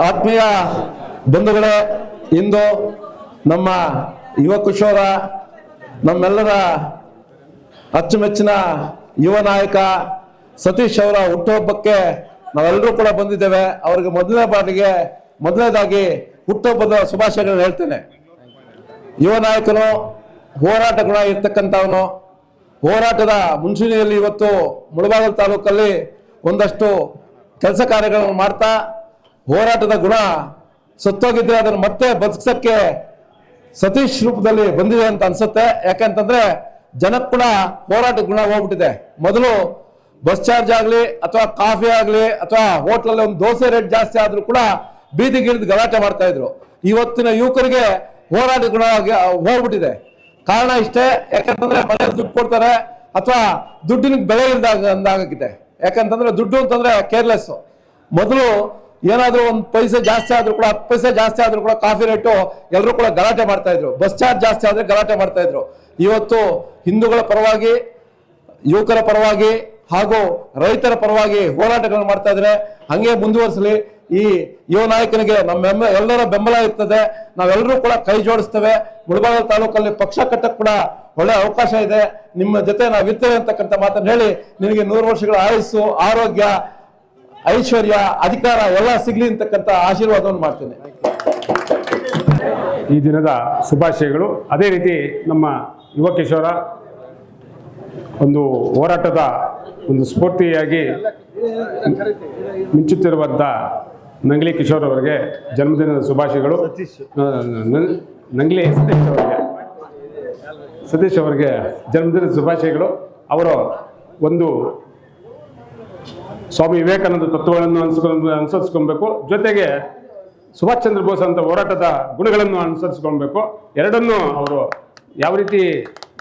ಆತ್ಮೀಯ ಬಂಧುಗಳೇ, ಇಂದು ನಮ್ಮ ಯುವ ಕಿಶೋರ ನಮ್ಮೆಲ್ಲರ ಅಚ್ಚುಮೆಚ್ಚಿನ ಯುವ ನಾಯಕ ಸತೀಶ್ ಅವರ ಹುಟ್ಟುಹಬ್ಬಕ್ಕೆ ನಾವೆಲ್ಲರೂ ಕೂಡ ಬಂದಿದ್ದೇವೆ. ಅವರಿಗೆ ಮೊದಲನೇದಾಗಿ ಹುಟ್ಟುಹಬ್ಬದ ಶುಭಾಶಯಗಳನ್ನು ಹೇಳ್ತೇನೆ. ಯುವ ನಾಯಕನು, ಹೋರಾಟ ಗುಣ ಇರ್ತಕ್ಕಂಥವನು, ಹೋರಾಟದ ಮುಂಚೂಣಿಯಲ್ಲಿ ಇವತ್ತು ಮುಳಬಾಗಿಲು ತಾಲೂಕಲ್ಲಿ ಒಂದಷ್ಟು ಕೆಲಸ ಕಾರ್ಯಗಳನ್ನು ಮಾಡ್ತಾ ಹೋರಾಟದ ಗುಣ ಸತ್ತೋಗಿದ್ರೆ ಅದನ್ನು ಮತ್ತೆ ಬದುಕಿಸಕ್ಕೆ ಸತೀಶ್ ರೂಪದಲ್ಲಿ ಬಂದಿದೆ ಅಂತ ಅನ್ಸುತ್ತೆ. ಯಾಕಂತಂದ್ರೆ ಜನಕ್ಕೆ ಕೂಡ ಹೋರಾಟ ಗುಣ ಹೋಗ್ಬಿಟ್ಟಿದೆ. ಮೊದಲು ಬಸ್ ಚಾರ್ಜ್ ಆಗಲಿ ಅಥವಾ ಕಾಫಿ ಆಗಲಿ ಅಥವಾ ಹೋಟ್ಲಲ್ಲಿ ಒಂದು ದೋಸೆ ರೇಟ್ ಜಾಸ್ತಿ ಆದ್ರೂ ಕೂಡ ಬೀದಿಗಿಳಿದು ಗಲಾಟೆ ಮಾಡ್ತಾ ಇದ್ರು. ಇವತ್ತಿನ ಯುವಕರಿಗೆ ಹೋರಾಟ ಗುಣ ಹೋಗ್ಬಿಟ್ಟಿದೆ. ಕಾರಣ ಇಷ್ಟೇ, ಯಾಕಂತಂದ್ರೆ ಮನೆಯಲ್ಲಿ ದುಡ್ಡು ಕೊಡ್ತಾರೆ ಅಥವಾ ದುಡ್ಡಿನ ಬೆಲೆ ಅಂದಾಗಿದೆ. ಯಾಕಂತಂದ್ರೆ ದುಡ್ಡು ಅಂತಂದ್ರೆ ಕೇರ್ಲೆಸ್. ಮೊದಲು ಏನಾದ್ರೂ 1 ಪೈಸೆ ಜಾಸ್ತಿ ಆದ್ರೂ ಕೂಡ 10 ಪೈಸೆ ಜಾಸ್ತಿ ಆದ್ರೂ ಕೂಡ ಕಾಫಿ ರೇಟು ಎಲ್ಲರೂ ಕೂಡ ಗಲಾಟೆ ಮಾಡ್ತಾ ಇದ್ರು. ಬಸ್ ಚಾರ್ಜ್ ಜಾಸ್ತಿ ಆದ್ರೆ ಗಲಾಟೆ ಮಾಡ್ತಾ ಇದ್ರು. ಇವತ್ತು ಹಿಂದೂಗಳ ಪರವಾಗಿ, ಯುವಕರ ಪರವಾಗಿ ಹಾಗೂ ರೈತರ ಪರವಾಗಿ ಹೋರಾಟಗಳನ್ನು ಮಾಡ್ತಾ ಇದ್ರೆ ಹಂಗೆ ಮುಂದುವರಿಸಲಿ. ಈ ಯುವ ನಾಯಕನಿಗೆ ನಮ್ಮ ಎಲ್ಲರ ಬೆಂಬಲ ಇರ್ತದೆ. ನಾವೆಲ್ಲರೂ ಕೂಡ ಕೈ ಜೋಡಿಸ್ತೇವೆ. ಮುಳಬಾಗಿಲು ತಾಲೂಕಲ್ಲಿ ಪಕ್ಷ ಕಟ್ಟಕ್ಕೆ ಕೂಡ ಒಳ್ಳೆ ಅವಕಾಶ ಇದೆ. ನಿಮ್ಮ ಜೊತೆ ನಾವಿರ್ತೇವೆ ಅಂತಕ್ಕಂಥ ಮಾತನ್ನು ಹೇಳಿ, ನಿನಗೆ 100 ವರ್ಷಗಳ ಆಯುಸ್ಸು, ಆರೋಗ್ಯ, ಐಶ್ವರ್ಯ, ಅಧಿಕಾರ ಎಲ್ಲ ಸಿಗ್ಲಿ ಅಂತಕ್ಕಂಥ ಆಶೀರ್ವಾದವನ್ನು ಮಾಡ್ತೇನೆ. ಈ ದಿನದ ಶುಭಾಶಯಗಳು. ಅದೇ ರೀತಿ ನಮ್ಮ ಯುವ ಕಿಶೋರ ಒಂದು ಹೋರಾಟದ ಒಂದು ಸ್ಫೂರ್ತಿಯಾಗಿ ಮಿಂಚುತ್ತಿರುವಂಥ ನಂಗ್ಲಿ ಕಿಶೋರ್ ಅವರಿಗೆ ಜನ್ಮದಿನದ ಶುಭಾಶಯಗಳು. ನಂಗ್ಲಿ ಸತೀಶ್ ಅವರಿಗೆ ಜನ್ಮದಿನದ ಶುಭಾಶಯಗಳು. ಅವರು ಒಂದು ಸ್ವಾಮಿ ವಿವೇಕಾನಂದ ತತ್ವಗಳನ್ನು ಅನುಸರಿಸ್ಕೊಬೇಕು. ಜೊತೆಗೆ ಸುಭಾಷ್ ಚಂದ್ರ ಬೋಸ್ ಅಂತ ಹೋರಾಟದ ಗುಣಗಳನ್ನು ಅನುಸರಿಸ್ಕೊಳ್ಬೇಕು. ಎರಡನ್ನೂ ಅವರು ಯಾವ ರೀತಿ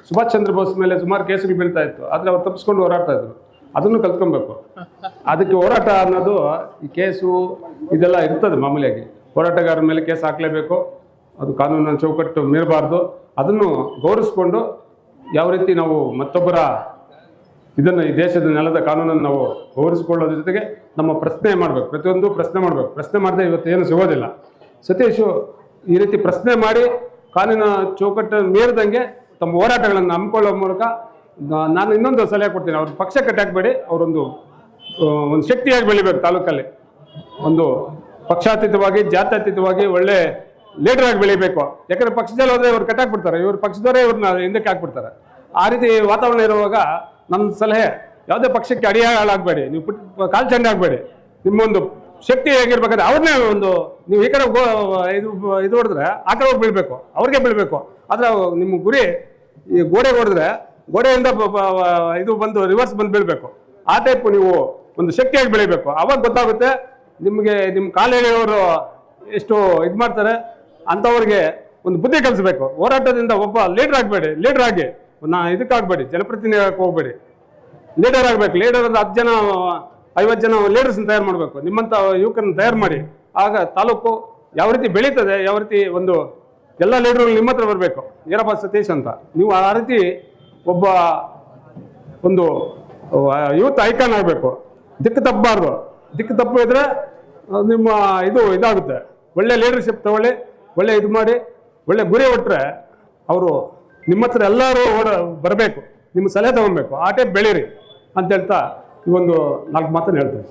ಸುಭಾಷ್ ಚಂದ್ರ ಬೋಸ್ ಮೇಲೆ ಸುಮಾರು ಕೇಸುಗಳು ಬೀಳ್ತಾ ಇತ್ತು, ಆದರೆ ಅವ್ರು ತಪ್ಪಿಸ್ಕೊಂಡು ಹೋರಾಡ್ತಾ ಇದ್ರು, ಅದನ್ನು ಕಲ್ತ್ಕೊಬೇಕು. ಅದಕ್ಕೆ ಹೋರಾಟ ಅನ್ನೋದು ಈ ಕೇಸು ಇದೆಲ್ಲ ಇರ್ತದೆ ಮಾಮೂಲಿಯಾಗಿ. ಹೋರಾಟಗಾರರ ಮೇಲೆ ಕೇಸ್ ಹಾಕಲೇಬೇಕು, ಅದು ಕಾನೂನಿನ ಚೌಕಟ್ಟು ಮೀರಬಾರ್ದು. ಅದನ್ನು ಗೌರವಿಸ್ಕೊಂಡು ಯಾವ ರೀತಿ ನಾವು ಮತ್ತೊಬ್ಬರ ಇದನ್ನು ಈ ದೇಶದ ನೆಲದ ಕಾನೂನನ್ನು ನಾವು ಗೌರವಿಸಿಕೊಳ್ಳೋದ್ರ ಜೊತೆಗೆ ನಮ್ಮ ಪ್ರಶ್ನೆ ಮಾಡಬೇಕು, ಪ್ರತಿಯೊಂದು ಪ್ರಶ್ನೆ ಮಾಡಬೇಕು. ಪ್ರಶ್ನೆ ಮಾಡದೆ ಇವತ್ತೇನು ಸಿಗೋದಿಲ್ಲ. ಸತೀಶು ಈ ರೀತಿ ಪ್ರಶ್ನೆ ಮಾಡಿ ಕಾನೂನಿನ ಚೌಕಟ್ಟನ್ನು ಮೀರಿದಂಗೆ ತಮ್ಮ ಹೋರಾಟಗಳನ್ನು ಹಮ್ಮಿಕೊಳ್ಳೋ ಮೂಲಕ ನಾನು ಇನ್ನೊಂದು ಸಲಹೆ ಕೊಡ್ತೀನಿ. ಅವ್ರ ಪಕ್ಷ ಕಟ್ಟಾಕಬೇಡಿ, ಅವರೊಂದು ಶಕ್ತಿಯಾಗಿ ಬೆಳಿಬೇಕು. ತಾಲೂಕಲ್ಲಿ ಒಂದು ಪಕ್ಷಾತೀತವಾಗಿ ಜಾತ್ಯತೀತವಾಗಿ ಒಳ್ಳೆ ಲೀಡರ್ ಆಗಿ ಬೆಳಿಬೇಕು. ಯಾಕಂದರೆ ಪಕ್ಷದಲ್ಲಿ ಹೋದರೆ ಇವ್ರು ಕಟ್ಟಾಕ್ಬಿಡ್ತಾರೆ, ಇವ್ರ ಪಕ್ಷದವರೇ ಇವ್ರನ್ನ ಹಿಂದಕ್ಕೆ ಹಾಕ್ಬಿಡ್ತಾರೆ. ಆ ರೀತಿ ವಾತಾವರಣ ಇರುವಾಗ ನನ್ನ ಸಲಹೆ, ಯಾವುದೇ ಪಕ್ಷಕ್ಕೆ ಅಡಿಯಾಳಾಗಬೇಡಿ, ನೀವು ಕಾಲು ಚಂಡ ಆಗಬೇಡಿ. ನಿಮ್ಮೊಂದು ಶಕ್ತಿ ಹೇಗಿರ್ಬೇಕಾದ್ರೆ ಅವ್ರನ್ನೇ ಒಂದು ನೀವು ಈ ಕಡೆ ಇದು ಹೊಡೆದ್ರೆ ಆ ಕಡೆ ಹೋಗಿ ಬೀಳಬೇಕು, ಅವ್ರಿಗೆ ಬೀಳಬೇಕು. ಆದರೆ ನಿಮ್ಮ ಗುರಿ ಈ ಗೋಡೆ ಹೊಡೆದ್ರೆ ಗೋಡೆಯಿಂದ ಇದು ಬಂದು ರಿವರ್ಸ್ ಬಂದು ಬೀಳಬೇಕು. ಆ ಟೈಪ್ ನೀವು ಒಂದು ಶಕ್ತಿಯಾಗಿ ಬೆಳಿಬೇಕು. ಅವಾಗ ಗೊತ್ತಾಗುತ್ತೆ ನಿಮಗೆ ನಿಮ್ಮ ಕಾಲು ಎಳೆಯೋರು ಎಷ್ಟು ಇದು ಮಾಡ್ತಾರೆ ಅಂಥವ್ರಿಗೆ ಒಂದು ಬುದ್ಧಿ ಕಲಿಸ್ಬೇಕು. ಹೋರಾಟದಿಂದ ಒಬ್ಬ ಲೀಡರ್ ಆಗಬೇಡಿ, ಲೀಡರ್ ಆಗಿ ಇದಕ್ಕಾಗಬೇಡಿ, ಜನಪ್ರತಿನಿಧಿ ಹೋಗಬೇಡಿ, ಲೀಡರ್ ಆಗಬೇಕು. ಲೀಡರ್ ಅಂದ್ರೆ 10 ಜನ 50 ಜನ ಲೀಡರ್ಸ್ನ ತಯಾರು ಮಾಡಬೇಕು. ನಿಮ್ಮಂಥ ಯುವಕರನ್ನ ತಯಾರು ಮಾಡಿ, ಆಗ ತಾಲೂಕು ಯಾವ ರೀತಿ ಬೆಳೀತದೆ, ಯಾವ ರೀತಿ ಒಂದು ಎಲ್ಲ ಲೀಡರ್ಗಳು ನಿಮ್ಮ ಹತ್ರ ಬರಬೇಕು. ಏನಪ್ಪ ಸತೀಶ್ ಅಂತ ನೀವು ಆ ರೀತಿ ಒಬ್ಬ ಒಂದು ಯೂತ್ ಐಕಾನ್ ಆಗಬೇಕು. ದಿಕ್ಕು ತಪ್ಪಬಾರ್ದು. ದಿಕ್ಕು ತಪ್ಪಿದ್ರೆ ನಿಮ್ಮ ಇದಾಗುತ್ತೆ. ಒಳ್ಳೆ ಲೀಡರ್ಶಿಪ್ ತಗೊಳ್ಳಿ, ಒಳ್ಳೆ ಇದು ಮಾಡಿ, ಒಳ್ಳೆ ಗುರಿ ಹೊಟ್ಟರೆ ಅವರು ನಿಮ್ಮ ಹತ್ರ ಎಲ್ಲರೂ ಬರಬೇಕು, ನಿಮ್ಮ ಸಲಹೆ ತಗೊಬೇಕು. ಆ ಟೈಪ್ ಬೆಳೀರಿ ಅಂತ ಹೇಳ್ತಾ ಈ ಒಂದು 4 ಮಾತನ್ನು ಹೇಳ್ತೇನೆ.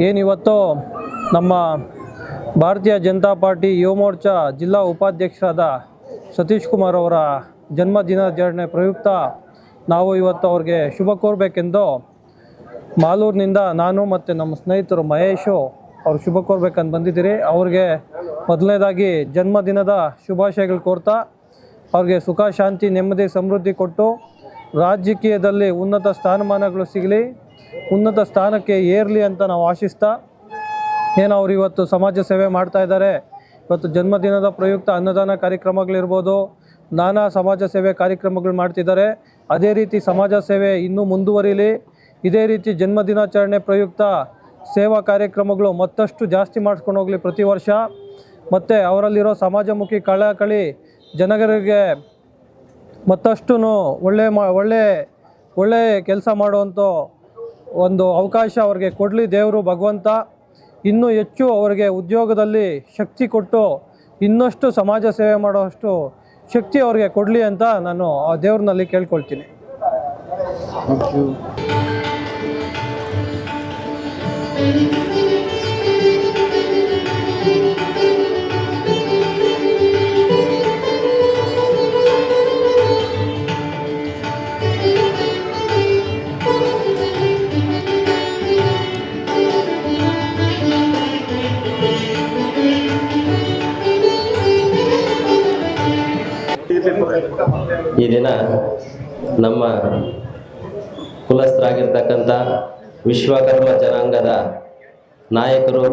ಏನಿವತ್ತು ನಮ್ಮ ಭಾರತೀಯ ಜನತಾ ಪಾರ್ಟಿ ಯುವ ಮೋರ್ಚಾ ಜಿಲ್ಲಾ ಉಪಾಧ್ಯಕ್ಷರಾದ ಸತೀಶ್ ಕುಮಾರ್ ಅವರ ಜನ್ಮದಿನಾಚರಣೆ ಪ್ರಯುಕ್ತ ನಾವು ಇವತ್ತು ಅವ್ರಿಗೆ ಶುಭ ಕೋರಬೇಕೆಂದು ಮಾಲೂರಿನಿಂದ ನಾನು ಮತ್ತು ನಮ್ಮ ಸ್ನೇಹಿತರು ಮಹೇಶು ಅವ್ರು ಶುಭ ಕೋರ್ಬೇಕಂತ ಬಂದಿದ್ದೀರಿ. ಅವ್ರಿಗೆ ಮೊದಲನೇದಾಗಿ ಜನ್ಮದಿನದ ಶುಭಾಶಯಗಳು ಕೋರ್ತಾ ಅವ್ರಿಗೆ ಸುಖ ಶಾಂತಿ ನೆಮ್ಮದಿ ಸಮೃದ್ಧಿ ಕೊಟ್ಟು ರಾಜಕೀಯದಲ್ಲಿ ಉನ್ನತ ಸ್ಥಾನಮಾನಗಳು ಸಿಗಲಿ, ಉನ್ನತ ಸ್ಥಾನಕ್ಕೆ ಏರಲಿ ಅಂತ ನಾವು ಆಶಿಸ್ತಾ, ಏನು ಅವ್ರು ಇವತ್ತು ಸಮಾಜ ಸೇವೆ ಮಾಡ್ತಾ ಇದ್ದಾರೆ. ಇವತ್ತು ಜನ್ಮದಿನದ ಪ್ರಯುಕ್ತ ಅನ್ನದಾನ ಕಾರ್ಯಕ್ರಮಗಳಿರ್ಬೋದು, ನಾನಾ ಸಮಾಜ ಸೇವೆ ಕಾರ್ಯಕ್ರಮಗಳು ಮಾಡ್ತಿದ್ದಾರೆ. ಅದೇ ರೀತಿ ಸಮಾಜ ಸೇವೆ ಇನ್ನೂ ಮುಂದುವರಿಲಿ. ಇದೇ ರೀತಿ ಜನ್ಮದಿನಾಚರಣೆ ಪ್ರಯುಕ್ತ ಸೇವಾ ಕಾರ್ಯಕ್ರಮಗಳು ಮತ್ತಷ್ಟು ಜಾಸ್ತಿ ಮಾಡಿಸ್ಕೊಂಡು ಹೋಗಲಿ ಪ್ರತಿ ವರ್ಷ. ಮತ್ತು ಅವರಲ್ಲಿರೋ ಸಮಾಜಮುಖಿ ಕಳಕಳಿ ಜನರಿಗೆ ಮತ್ತಷ್ಟು ಒಳ್ಳೆ ಕೆಲಸ ಮಾಡುವಂಥ ಒಂದು ಅವಕಾಶ ಅವ್ರಿಗೆ ಕೊಡಲಿ ದೇವರು ಭಗವಂತ. ಇನ್ನೂ ಹೆಚ್ಚು ಅವರಿಗೆ ಉದ್ಯೋಗದಲ್ಲಿ ಶಕ್ತಿ ಕೊಟ್ಟು ಇನ್ನಷ್ಟು ಸಮಾಜ ಸೇವೆ ಮಾಡೋಷ್ಟು ಶಕ್ತಿ ಅವ್ರಿಗೆ ಕೊಡಲಿ ಅಂತ ನಾನು ಆ ದೇವ್ರನಲ್ಲಿ ಕೇಳ್ಕೊಳ್ತೀನಿ. ಈ ದಿನ ನಮ್ಮ ಕುಲಸ್ಥರಾಗಿರ್ತಕ್ಕಂಥ ವಿಶ್ವಕರ್ಮ ಜನಾಂಗದ ನಾಯಕರು,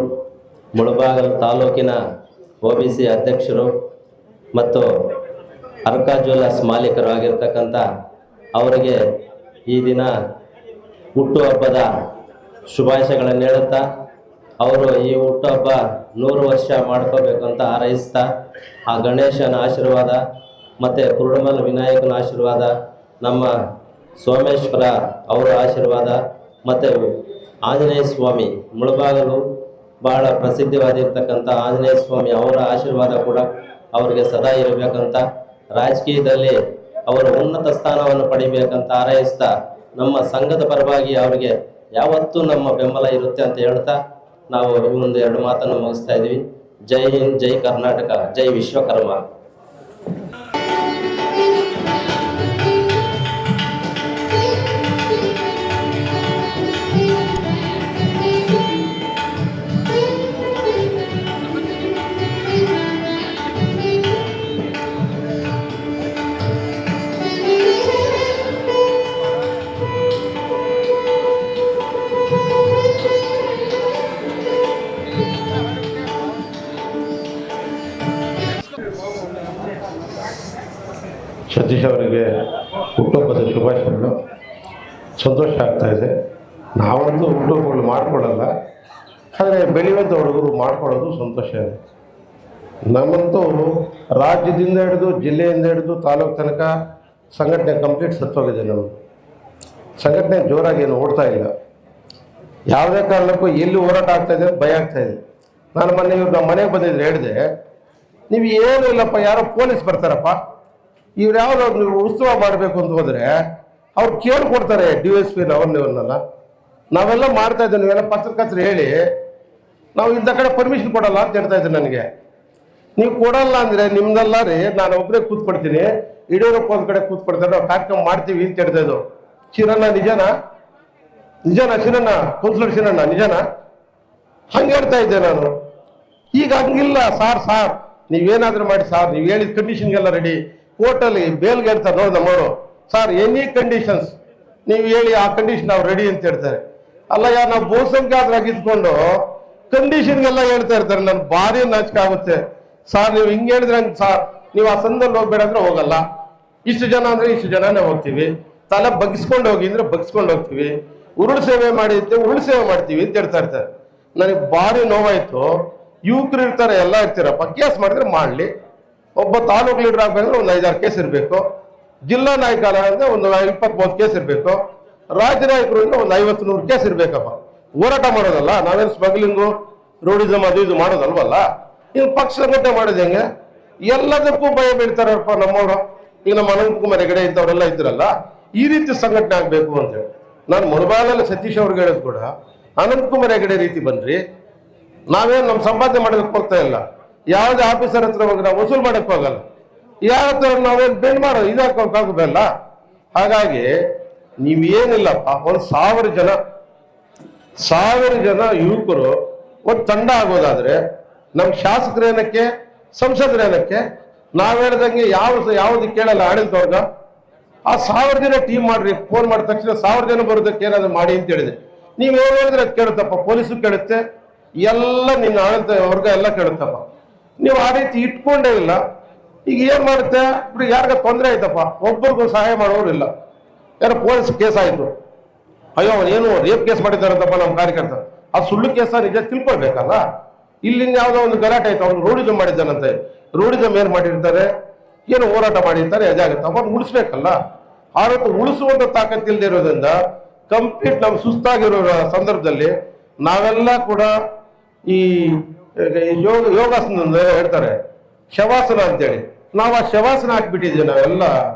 ಮುಳಬಾಗಲ್ ತಾಲೂಕಿನ OBC ಅಧ್ಯಕ್ಷರು ಮತ್ತು ಅರ್ಕಾ ಜ್ಯುವೆಲ್ಲರ್ಸ್ ಮಾಲೀಕರು ಆಗಿರ್ತಕ್ಕಂಥ ಅವರಿಗೆ ಈ ದಿನ ಹುಟ್ಟುಹಬ್ಬದ ಶುಭಾಶಯಗಳನ್ನು ಹೇಳುತ್ತಾ ಅವರು ಈ ಹುಟ್ಟುಹಬ್ಬ 100 ವರ್ಷ ಮಾಡ್ಕೋಬೇಕು ಅಂತ ಹಾರೈಸ್ತಾ ಆ ಗಣೇಶನ ಆಶೀರ್ವಾದ ಮತ್ತು ಕುರುಡಮಲ ವಿನಾಯಕನ ಆಶೀರ್ವಾದ, ನಮ್ಮ ಸೋಮೇಶ್ವರ ಅವರ ಆಶೀರ್ವಾದ ಮತ್ತು ಆಂಜನೇಯ ಸ್ವಾಮಿ ಮುಳಬಾಗಲು ಬಹಳ ಪ್ರಸಿದ್ಧವಾಗಿರ್ತಕ್ಕಂಥ ಆಂಜನೇಯ ಸ್ವಾಮಿ ಅವರ ಆಶೀರ್ವಾದ ಕೂಡ ಅವರಿಗೆ ಸದಾ ಇರಬೇಕಂತ, ರಾಜಕೀಯದಲ್ಲಿ ಅವರು ಉನ್ನತ ಸ್ಥಾನವನ್ನು ಪಡಿಬೇಕಂತ ಹಾರೈಸ್ತಾ ನಮ್ಮ ಸಂಘದ ಪರವಾಗಿ ಅವರಿಗೆ ಯಾವತ್ತೂ ನಮ್ಮ ಬೆಂಬಲ ಇರುತ್ತೆ ಅಂತ ಹೇಳ್ತಾ ನಾವು ಈ ಒಂದು 2 ಮಾತನ್ನು ಮುಗಿಸ್ತಾ ಇದ್ದೀವಿ. ಜೈ ಹಿಂದ್, ಜೈ ಕರ್ನಾಟಕ, ಜೈ ವಿಶ್ವಕರ್ಮ. ಸತೀಶ್ ಅವರಿಗೆ ಹುಟ್ಟುಹಬ್ಬದ ಶುಭಾಶಯಗಳು. ಸಂತೋಷ ಆಗ್ತಾಯಿದೆ. ನಾವಂತೂ ಹುಟ್ಟುಹಬ್ಬಗಳು ಮಾಡ್ಕೊಳ್ಳಲ್ಲ, ಆದರೆ ಬೆಳೆಯುವಂಥ ಹುಡುಗರು ಮಾಡ್ಕೊಳ್ಳೋದು ಸಂತೋಷ ಇದೆ. ನಮ್ಮಂತೂ ರಾಜ್ಯದಿಂದ ಹಿಡಿದು ಜಿಲ್ಲೆಯಿಂದ ಹಿಡಿದು ತಾಲೂಕು ತನಕ ಸಂಘಟನೆ ಕಂಪ್ಲೀಟ್ ಸತ್ತೋಗಿದೆ. ನಮ್ಮದು ಸಂಘಟನೆ ಜೋರಾಗಿ ಏನು ಓಡ್ತಾ ಇಲ್ಲ. ಯಾವುದೇ ಕಾರಣಕ್ಕೂ ಎಲ್ಲಿ ಹೋರಾಟ ಆಗ್ತಾಯಿದೆ ಅಂತ ಭಯ ಆಗ್ತಾಯಿದೆ. ನಾನು ಮೊನ್ನೆ ನಮ್ಮ ಮನೆಗೆ ಬಂದಿದ್ರೆ ಹೇಳಿದೆ, ನೀವು ಏನೂ ಇಲ್ಲಪ್ಪ, ಯಾರೋ ಪೊಲೀಸ್ ಬರ್ತಾರಪ್ಪ, ಇವ್ರು ಯಾವ್ದು ನೀವು ಉತ್ಸವ ಮಾಡಬೇಕು ಅಂತ ಹೋದರೆ ಅವ್ರು ಕೇಳ್ಕೊಡ್ತಾರೆ DSP ಅವ್ರನ್ನೆಲ್ಲ. ನಾವೆಲ್ಲ ಮಾಡ್ತಾ ಇದ್ದೇವೆ, ನೀವೆಲ್ಲ ಪತ್ರಕರ್ತರು ಹೇಳಿ ನಾವು ಇಂಥ ಕಡೆ ಪರ್ಮಿಷನ್ ಕೊಡಲ್ಲ ಅಂತ ಹೇಳ್ತಾ ಇದ್ದೆ. ನನಗೆ ನೀವು ಕೊಡಲ್ಲ ಅಂದರೆ ನಿಮ್ದೆಲ್ಲ ರೀ, ನಾನು ಒಬ್ಬರೇ ಕೂತ್ಕೊಡ್ತೀನಿ, ಯಡಿಯೂರಪ್ಪ ಒಂದು ಕಡೆ ಕೂತ್ಕೊಡ್ತಾರೆ, ನಾವು ಕಾರ್ಯಕ್ರಮ ಮಾಡ್ತೀವಿ ಅಂತ ಹೇಳ್ತಾ ಇದ್ದು. ಶಿರಣ್ಣ ನಿಜನಾ ಶಿರಣ್ಣ ಕೌನ್ಸಿಲರ್ ಶಿರಣ್ಣ ನಿಜನಾ? ಹಂಗೆ ಹೇಳ್ತಾ ಇದ್ದೆ ನಾನು. ಈಗ ಹಂಗಿಲ್ಲ ಸಾರ್, ನೀವೇನಾದ್ರೂ ಮಾಡಿ ಸಾರ್, ನೀವು ಹೇಳಿದ ಕಂಡೀಷನ್ಗೆಲ್ಲ ರೆಡಿ, ಕೋರ್ಟಲ್ಲಿ ಬೇಲ್ಗೆ ಹೇಳ್ತಾರೆ ನೋಡಿ ನಮ್ಮವರು, ಸಾರ್ ಎನಿ ಕಂಡೀಷನ್ಸ್ ನೀವು ಹೇಳಿ ಆ ಕಂಡೀಷನ್ ನಾವು ರೆಡಿ ಅಂತ ಹೇಳ್ತಾರೆ. ಅಲ್ಲ ನಾವು ಬಹುಸಂಖ್ಯಾತರಾಗಿ ಇದ್ಕೊಂಡು ಕಂಡೀಷನ್ಗೆಲ್ಲ ಹೇಳ್ತಾ ಇರ್ತಾರೆ. ನನ್ಗೆ ಭಾರಿ ನಾಚಿಕೆ ಆಗುತ್ತೆ. ಸಾರ್ ನೀವು ಹಿಂಗೆ ಹೇಳಿದ್ರೆ ಹಂಗೆ ಸಾರ್, ನೀವು ಆ ಸಂದಲ್ಲಿ ಹೋಗ್ಬೇಡ ಅಂದ್ರೆ ಹೋಗಲ್ಲ, ಇಷ್ಟು ಜನ ಅಂದ್ರೆ ಇಷ್ಟು ಜನನೇ ಹೋಗ್ತೀವಿ, ತಲೆ ಬಗ್ಗಿಸ್ಕೊಂಡು ಹೋಗಿ ಅಂದ್ರೆ ಬಗ್ಗಿಸ್ಕೊಂಡು ಹೋಗ್ತೀವಿ, ಉರುಳು ಸೇವೆ ಮಾಡಿದ್ದೆ ಉರುಳು ಸೇವೆ ಮಾಡ್ತೀವಿ ಅಂತ ಹೇಳ್ತಾ ಇರ್ತಾರೆ. ನನಗೆ ಭಾರಿ ನೋವಾಯ್ತು. ಯುವಕರು ಇರ್ತಾರೆ, ಎಲ್ಲ ಇರ್ತೀರಪ್ಪ, ಕೇಸ್ ಮಾಡಿದ್ರೆ ಮಾಡಲಿ. ಒಬ್ಬ ತಾಲೂಕು ಲೀಡರ್ ಆಗಬೇಕಂದ್ರೆ ಒಂದು 5-6 ಕೇಸ್ ಇರಬೇಕು, ಜಿಲ್ಲಾ ನಾಯಕ ಅಂದರೆ ಒಂದು 20-30 ಕೇಸ್ ಇರಬೇಕು, ರಾಜ್ಯ ನಾಯಕರು ಅಂದರೆ ಒಂದು 50-100 ಕೇಸ್ ಇರಬೇಕಪ್ಪ. ಹೋರಾಟ ಮಾಡೋದಲ್ಲ, ನಾವೇನು ಸ್ಮಗ್ಲಿಂಗು ರೋಡಿಸಮ್ ಅದು ಇದು ಮಾಡೋದಲ್ವಲ್ಲ. ಇನ್ನು ಪಕ್ಷ ಸಂಘಟನೆ ಮಾಡೋದು ಹೆಂಗೆ? ಎಲ್ಲದಕ್ಕೂ ಭಯ ಬೀಳ್ತಾರಪ್ಪ ನಮ್ಮವರು. ಈಗ ನಮ್ಮ ಅನಂತಕುಮಾರ್ ಹೆಗಡೆ ಇಂಥವರೆಲ್ಲ ಇದ್ರಲ್ಲ, ಈ ರೀತಿ ಸಂಘಟನೆ ಆಗಬೇಕು ಅಂತೇಳಿ ನಾನು ಮುಳಬಾಗಲಲ್ಲಿ ಸತೀಶ್ ಅವ್ರಿಗೆ ಹೇಳೋದು ಕೂಡ, ಅನಂತಕುಮಾರ್ ಹೆಗಡೆ ರೀತಿ ಬನ್ರಿ, ನಾವೇನು ನಮ್ಮ ಸಂಪಾದನೆ ಮಾಡೋದಕ್ಕೆ ಹೋಗ್ತಾ ಇಲ್ಲ, ಯಾವುದೇ ಆಫೀಸರ್ ಹತ್ರ ಹೋಗಿ ನಾವು ವಸೂಲು ಮಾಡೋಕ್ಕೆ ಹೋಗಲ್ಲ, ಯಾವ ಹತ್ರ ನಾವೇನು ಬೆಂಡ್ ಮಾಡೋದು ಇದಾಕೋಕ್ಕಾಗೋದಲ್ಲ. ಹಾಗಾಗಿ ನೀವೇನಿಲ್ಲಪ್ಪ, ಒಂದು 1000 ಜನ ಯುವಕರು ಒಂದು ತಂಡ ಆಗೋದಾದ್ರೆ ನಮ್ಮ ಶಾಸಕರೇನಕ್ಕೆ, ಸಂಸದರೇನಕ್ಕೆ, ನಾವು ಹೇಳ್ದಂಗೆ ಯಾವುದು ಕೇಳಲ್ಲ ಆಡಳಿತವರ್ಗ. ಆ 1000 ಜನ ಟೀಮ್ ಮಾಡ್ರಿ, ಫೋನ್ ಮಾಡಿದ ತಕ್ಷಣ 1000 ಜನ ಬರೋದಕ್ಕೆ ಏನಾದ್ರು ಮಾಡಿ ಅಂತ ಹೇಳಿದೆ. ನೀವೇನು ಹೇಳಿದ್ರೆ ಅದು ಕೇಳುತ್ತಪ್ಪ, ಪೊಲೀಸು ಕೇಳುತ್ತೆ, ಎಲ್ಲ ನಿನ್ನ ಆಡಳಿತ ವರ್ಗ ಎಲ್ಲ ಕೇಳುತ್ತಪ್ಪ. ನೀವು ಆ ರೀತಿ ಇಟ್ಕೊಂಡೇ ಇಲ್ಲ. ಈಗ ಏನು ಮಾಡುತ್ತೆ, ఇప్పుడు ಯಾರಿಗ ತೊಂದರೆ ಆಯ್ತಪ್ಪ, ಒಬ್ಬರಿಗೂ ಸಹಾಯ ಮಾಡೋರು ಇಲ್ಲ. ಯಾರೋ ಪೊಲೀಸ್ ಕೇಸ್ ಆಯಿತು, ಅಯ್ಯೋ ಏನು ರೇಪ್ ಕೇಸ್ ಮಾಡಿದ್ದಾರಂತಪ್ಪ ನಮ್ಮ ಕಾರ್ಯಕರ್ತ, ಆ ಸುಳ್ಳು ಕೇಸ ನಿಜ ತಿಳ್ಕೊಳ್ಬೇಕಲ್ಲ. ಇಲ್ಲಿಂದ ಯಾವುದೋ ಒಂದು ಗಲಾಟೆ ಆಯ್ತು, ಅವ್ನು ರೋಡಿಸಮ್ ಮಾಡಿದ್ದಾನಂತೆ, ರೋಡಿಸಮ್ ಏನು ಮಾಡಿರ್ತಾರೆ, ಏನು ಹೋರಾಟ ಮಾಡಿರ್ತಾರೆ, ಎದಾಗುತ್ತೆ, ಅವ್ನು ಉಳಿಸ್ಬೇಕಲ್ಲ. ಆ ರೀತಿ ಉಳಿಸುವಂಥ ತಾಕತ್ತಿಲ್ಲದೆ ಇರೋದ್ರಿಂದ ಕಂಪ್ಲೀಟ್ ನಮ್ಮ ಸುಸ್ತಾಗಿರೋ ಸಂದರ್ಭದಲ್ಲಿ ನಾವೆಲ್ಲ ಕೂಡ ಈ ಯೋಗಾಸನ ಹೇಳ್ತಾರೆ ಶವಾಸನ ಅಂತೇಳಿ, ನಾವು ಆ ಶವಾಸನ ಹಾಕ್ಬಿಟ್ಟಿದ್ದೀವಿ ನಾವೆಲ್ಲ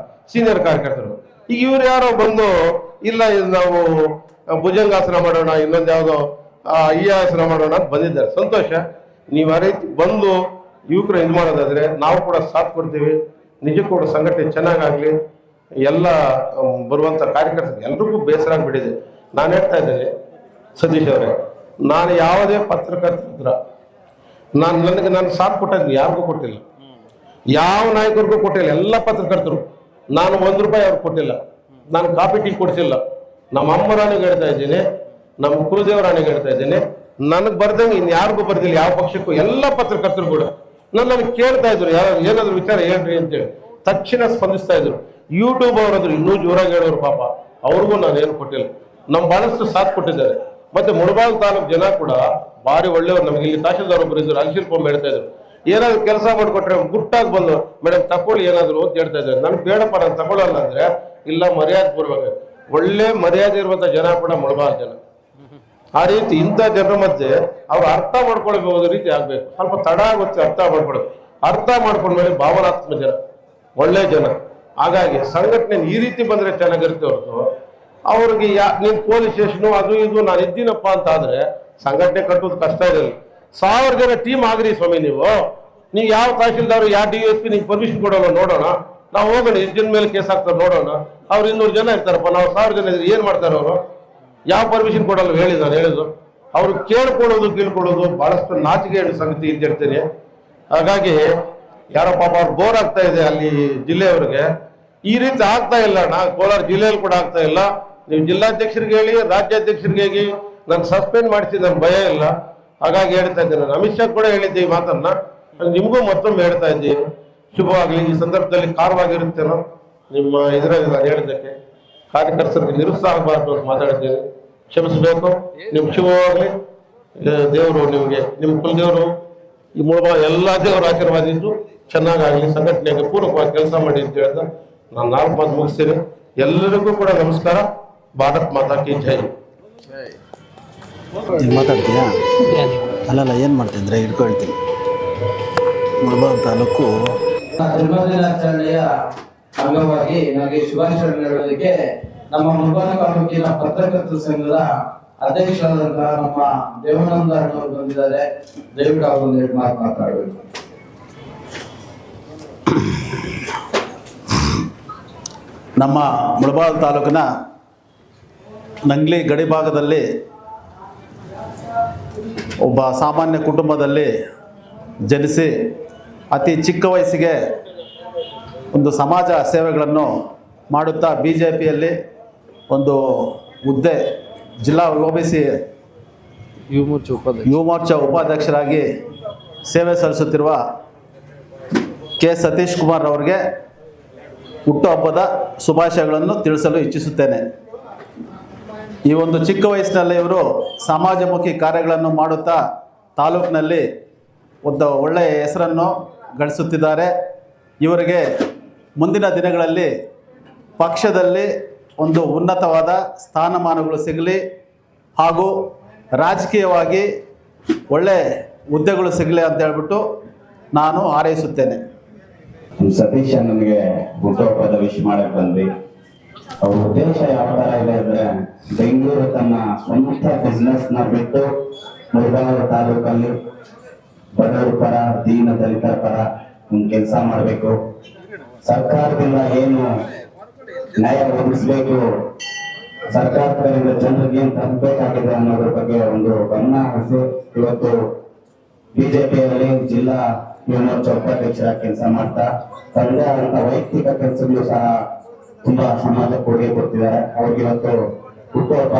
ಸೀನಿಯರ್ ಕಾರ್ಯಕರ್ತರು. ಈಗ ಇವ್ರು ಯಾರೋ ಬಂದು ಇಲ್ಲ ಇದು ನಾವು ಭುಜಂಗಾಸನ ಮಾಡೋಣ, ಇನ್ನೊಂದು ಯಾವುದೋ ಈ ಆಸನ ಮಾಡೋಣ ಅಂತ ಬಂದಿದ್ದಾರೆ. ಸಂತೋಷ. ನೀವು ಆ ರೀತಿ ಬಂದು ಯುವಕರು ಇದು ಮಾಡೋದಾದ್ರೆ ನಾವು ಕೂಡ ಸಾಥ್ ಕೊಡ್ತೀವಿ. ನಿಜಕ್ಕೂ ಕೂಡ ಸಂಘಟನೆ ಚೆನ್ನಾಗಾಗಲಿ. ಎಲ್ಲ ಬರುವಂಥ ಕಾರ್ಯಕರ್ತರಿಗೆ ಎಲ್ರಿಗೂ ಬೇಸರ ಆಗಿಬಿಟ್ಟಿದೆ. ನಾನು ಹೇಳ್ತಾ ಇದ್ದೇನೆ ಸತೀಶ್ ಅವರೇ, ನಾನು ಯಾವುದೇ ಪತ್ರಕರ್ತರ ನಾನು ಸಾಥ್ ಕೊಟ್ಟಿದ್ದೀನಿ, ಯಾರಿಗೂ ಕೊಟ್ಟಿಲ್ಲ, ಯಾವ ನಾಯಕರಿಗೂ ಕೊಟ್ಟಿಲ್ಲ, ಎಲ್ಲ ಪತ್ರಕರ್ತರು. ನಾನು ₹1 ಅವ್ರಿಗೆ ಕೊಟ್ಟಿಲ್ಲ, ನಾನು ಕಾಫಿ ಟೀ ಕೊಡಿಸಿಲ್ಲ. ನಮ್ಮ ಅಮ್ಮರಾಣಿಗೆ ಹೇಳ್ತಾ ಇದ್ದೀನಿ, ನಮ್ಮ ಕುಲದೇವರಾಣಿಗೆ ಹೇಳ್ತಾ ಇದ್ದೀನಿ, ನನಗೆ ಬರ್ದಂಗೆ ಇನ್ಯಾರಿಗೂ ಬರ್ದಿಲ್ಲ, ಯಾವ ಪಕ್ಷಕ್ಕೂ. ಎಲ್ಲ ಪತ್ರಕರ್ತರು ಕೂಡ ನನಗೆ ಕೇಳ್ತಾ ಇದ್ರು, ಏನಾದ್ರು ವಿಚಾರ ಹೇಳ್ರಿ ಅಂತೇಳಿ ತಕ್ಷಣ ಸ್ಪಂದಿಸ್ತಾ ಇದ್ರು. ಯೂಟ್ಯೂಬ್ ಅವರಾದ್ರು ಇನ್ನೂ ಜೋರಾಗಿ ಹೇಳೋರು ಪಾಪ, ಅವ್ರಿಗೂ ನಾನೇನು ಕೊಟ್ಟಿಲ್ಲ. ನಮ್ಮ ಬಹಳಷ್ಟು ಸಾಥ್ ಕೊಟ್ಟಿದ್ದಾರೆ. ಮತ್ತೆ ಮುಳಬಾಗಿಲು ತಾಲೂಕು ಜನ ಕೂಡ ಭಾರಿ ಒಳ್ಳೆಯವರು. ನಮಗೆ ಇಲ್ಲಿ ತಹಶೀಲ್ದಾರ್ ಒಬ್ಬರು ಇದ್ರು, ಅಲ್ಶಿಲ್ಪಮ್ಮ ಹೇಳ್ತಾ ಇದ್ರು, ಏನಾದ್ರು ಕೆಲಸ ಮಾಡಿಕೊಟ್ರೆ ಗುಟ್ಟಾಗಿ ಬಂದು ಮೇಡಮ್ ತಕೊಳ್ಳಿ ಏನಾದ್ರು ಅಂತ ಹೇಳ್ತಾ ಇದ್ದಾರೆ. ನನ್ಗೆ ಬೇಡಪ್ಪ ನಾನು ತಗೊಳ್ಳಲ್ಲ ಅಂದ್ರೆ ಇಲ್ಲ, ಮರ್ಯಾದೆ ಪೂರ್ವಕ ಒಳ್ಳೆ ಮರ್ಯಾದೆ ಇರುವಂತ ಜನ ಕೂಡ ಮುಳಬಾಗಿಲು ಜನ. ಆ ರೀತಿ ಇಂಥ ಜನರ ಮಧ್ಯೆ ಅವ್ರು ಅರ್ಥ ಮಾಡ್ಕೊಳ್ಬಹುದು ರೀತಿ ಆಗ್ಬೇಕು. ಸ್ವಲ್ಪ ತಡ ಆಗುತ್ತೆ ಅರ್ಥ ಮಾಡ್ಕೊಳ್ಳೋದು. ಅರ್ಥ ಮಾಡ್ಕೊಂಡ್ಮೇಲೆ ಭಾವನಾತ್ಮಕ ಜನ, ಒಳ್ಳೆ ಜನ. ಹಾಗಾಗಿ ಸಂಘಟನೆ ಈ ರೀತಿ ಬಂದ್ರೆ ಚೆನ್ನಾಗಿರುತ್ತೆ ಹೊರತು ಅವ್ರಿಗೆ ನೀನ್ ಪೊಲೀಸ್ ಸ್ಟೇಷನ್ ಅದು ಇದು ನಾನು ಇದ್ದೀನಪ್ಪ ಅಂತ ಆದ್ರೆ ಸಂಘಟನೆ ಕಟ್ಟೋದು ಕಷ್ಟ ಇರಲಿಲ್ಲ. 1000 ಜನ ಟೀಮ್ ಆಗ್ರಿ ಸ್ವಾಮಿ. ನೀವು ಯಾವ ತಹಶೀಲ್ದಾರು ಯಾವ DSP ನಿಮ್ಗೆ ಪರ್ಮಿಷನ್ ಕೊಡೋಣ, ನೋಡೋಣ. ನಾವು ಹೋಗೋಣ, ಎಷ್ಟು ಜನ ಮೇಲೆ ಕೇಸ್ ಹಾಕ್ತಾರೆ ನೋಡೋಣ. ಅವ್ರು 200 ಜನ ಇರ್ತಾರಪ್ಪ, ನಾವು 1000 ಜನ ಇದ್ರೆ ಏನ್ ಮಾಡ್ತಾರೆ ಅವರು? ಯಾವ ಪರ್ಮಿಷನ್ ಕೊಡಲ್ಲ ಹೇಳಿ. ನಾನು ಹೇಳಿದ್ದು ಅವ್ರು ಕೇಳ್ಕೊಳ್ಳೋದು ಬಹಳಷ್ಟು ನಾಚಿಕೆ ಸಂಗತಿ ಅಂತ ಹೇಳ್ತೀನಿ. ಹಾಗಾಗಿ ಯಾರೋ ಪಾಪ ಅವ್ರು ಬೋರ್ ಆಗ್ತಾ ಇದೆ ಅಲ್ಲಿ ಜಿಲ್ಲೆಯವ್ರಿಗೆ. ಈ ರೀತಿ ಆಗ್ತಾ ಇಲ್ಲ. ಕೋಲಾರ ಜಿಲ್ಲೆಯಲ್ಲಿ ಕೂಡ ಆಗ್ತಾ ಇಲ್ಲ. ನೀವು ಜಿಲ್ಲಾಧ್ಯಕ್ಷರಿಗೆ ಹೇಳಿ, ರಾಜ್ಯಾಧ್ಯಕ್ಷರಿಗೆ ಹೇಳಿ, ನಾನು ಸಸ್ಪೆಂಡ್ ಮಾಡಿಸಿ ನನ್ ಭಯ ಇಲ್ಲ. ಹಾಗಾಗಿ ಹೇಳ್ತಾ ಇದ್ದೀನಿ. ನಾನು ಅಮಿತ್ ಶಾ ಕೂಡ ಹೇಳಿದ್ದೆ ಈ ಮಾತನ್ನ, ನಿಮಗೂ ಮತ್ತೊಮ್ಮೆ ಹೇಳ್ತಾ ಇದ್ದೀನಿ, ಶುಭವಾಗ್ಲಿ. ಈ ಸಂದರ್ಭದಲ್ಲಿ ಕಾರವಾಗಿರುತ್ತೇನೋ ನಿಮ್ಮ ಇದರಲ್ಲಿ ನಾನು ಹೇಳಿದ್ದಕ್ಕೆ ಕಾರ್ಯಕರ್ತರಿಗೆ ನಿರುತ್ಸಾಹ ಆಗಬಾರ್ದು ಅಂತ ಮಾತಾಡಿದ್ದೇನೆ, ಕ್ಷಮಿಸಬೇಕು. ನಿಮ್ಗೆ ಶುಭವಾಗ್ಲಿ. ದೇವರು ನಿಮಗೆ, ನಿಮ್ಮ ಕುಲದೇವರು, ಈ ಮೂಲಕ ಎಲ್ಲ ದೇವರ ಆಶೀರ್ವಾದ ಇದ್ದು ಚೆನ್ನಾಗಾಗಲಿ, ಸಂಘಟನೆಗೆ ಪೂರಕವಾಗಿ ಕೆಲಸ ಮಾಡಿ ಅಂತ ಹೇಳ್ದ ನಾನು 4 ಮಾತು ಮುಗಿಸ್ತೀನಿ. ಎಲ್ಲರಿಗೂ ಕೂಡ ನಮಸ್ಕಾರ. ಭಾರತ್ ಮಾತಾ ಕಿ ಜೈ. ಮಾತಾಡ್ತೀಯಾ? ಅಲ್ಲಲ್ಲ, ಏನು ಮಾಡ್ತಿದ್ರೆ ಇಟ್ಕೊಳ್ತೀನಿ. ಮುಳಬಾಗಿಲು ತಾಲೂಕು ಜನ್ಮದಿನಾಚರಣೆಯ ಅಂಗವಾಗಿ ನನಗೆ ಶುಭಾಶಯ ನೀಡೋದಕ್ಕೆ ನಮ್ಮ ಮುಳಬಾಗಿಲು ತಾಲೂಕಿನ ಪತ್ರಕರ್ತರ ಸಂಘದ ಅಧ್ಯಕ್ಷರಾದಂತಹ ನಮ್ಮ ದೇವಾನಂದ ಅಣ್ಣವರು ಬಂದಿದ್ದಾರೆ. ದಯವಿಟ್ಟು ಅವರೊಂದು ಮಾತನಾಡಬೇಕು. ನಮ್ಮ ಮುಳಬಾಗಿಲು ತಾಲೂಕಿನ ನಂಗ್ಲಿ ಗಡಿ ಭಾಗದಲ್ಲಿ ಒಬ್ಬ ಸಾಮಾನ್ಯ ಕುಟುಂಬದಲ್ಲಿ ಜನಿಸಿ ಅತಿ ಚಿಕ್ಕ ವಯಸ್ಸಿಗೆ ಒಂದು ಸಮಾಜ ಸೇವೆಗಳನ್ನು ಮಾಡುತ್ತಾ BJPಯಲ್ಲಿ ಒಂದು ಹುದ್ದೆ, ಜಿಲ್ಲಾ OBC ಯುವ ಮೋರ್ಚಾ ಉಪಾಧ್ಯಕ್ಷರಾಗಿ ಸೇವೆ ಸಲ್ಲಿಸುತ್ತಿರುವ ಕೆ ಸತೀಶ್ ಕುಮಾರ್ ಅವರಿಗೆ ಹುಟ್ಟುಹಬ್ಬದ ಶುಭಾಶಯಗಳನ್ನು ತಿಳಿಸಲು ಇಚ್ಛಿಸುತ್ತೇನೆ. ಈ ಒಂದು ಚಿಕ್ಕ ವಯಸ್ಸಿನಲ್ಲಿ ಇವರು ಸಮಾಜಮುಖಿ ಕಾರ್ಯಗಳನ್ನು ಮಾಡುತ್ತಾ ತಾಲೂಕಿನಲ್ಲಿ ಒಂದು ಒಳ್ಳೆಯ ಹೆಸರನ್ನು ಗಳಿಸುತ್ತಿದ್ದಾರೆ. ಇವರಿಗೆ ಮುಂದಿನ ದಿನಗಳಲ್ಲಿ ಪಕ್ಷದಲ್ಲಿ ಒಂದು ಉನ್ನತವಾದ ಸ್ಥಾನಮಾನಗಳು ಸಿಗಲಿ ಹಾಗೂ ರಾಜಕೀಯವಾಗಿ ಒಳ್ಳೆಯ ಹುದ್ದೆಗಳು ಸಿಗಲಿ ಅಂತ ಹೇಳ್ಬಿಟ್ಟು ನಾನು ಹಾರೈಸುತ್ತೇನೆ. ಸತೀಶ್ ನನಗೆ ಹುಟ್ಟುಹಬ್ಬದ ವಿಶ್ ಮಾಡಕ್ ಬಂದ್ವಿ. ಅವ್ರ ಉದ್ದೇಶ ಯಾವ ತರ ಇದೆ ಅಂದ್ರೆ, ಬೆಂಗಳೂರು ತನ್ನ ಸ್ವಂತ ಬಿಸ್ನೆಸ್ ನ ಬಿಟ್ಟು ಮುಳಬಾಗಿಲು ತಾಲೂಕಲ್ಲಿ ಬಡವರ ಪರ, ದೀನ ದಲಿತರ ಪರ ಒಂದು ಕೆಲಸ ಮಾಡಬೇಕು. ಸರ್ಕಾರದಿಂದ ಏನು ನ್ಯಾಯ ಒದಗಿಸ್ಬೇಕು, ಸರ್ಕಾರದಿಂದ ಜನರಿಗೆ ಏನು ತಲುಪಬೇಕಾಗಿದೆ ಅನ್ನೋದ್ರ ಬಗ್ಗೆ ಒಂದು ಗಮನ ಹರಿಸಿ ಇವತ್ತು BJPಯಲ್ಲಿ ಜಿಲ್ಲಾ ಯುವ ಮೋರ್ಚಾ ಉಪಾಧ್ಯಕ್ಷರಾಗಿ ಕೆಲಸ ಮಾಡ್ತಾ ತಂದೆ ಆದಂತ ವೈಯಕ್ತಿಕ ಕೆಲಸಗಳು ಸಹ ತುಂಬಾ ಸಮಾಜಕ್ಕೆ ಕೊಡುಗೆ ಕೊಡ್ತಿದ್ದಾರೆ. ಅವ್ರಿಗೆ ಇವತ್ತು ಹುಟ್ಟುಹಬ್ಬ,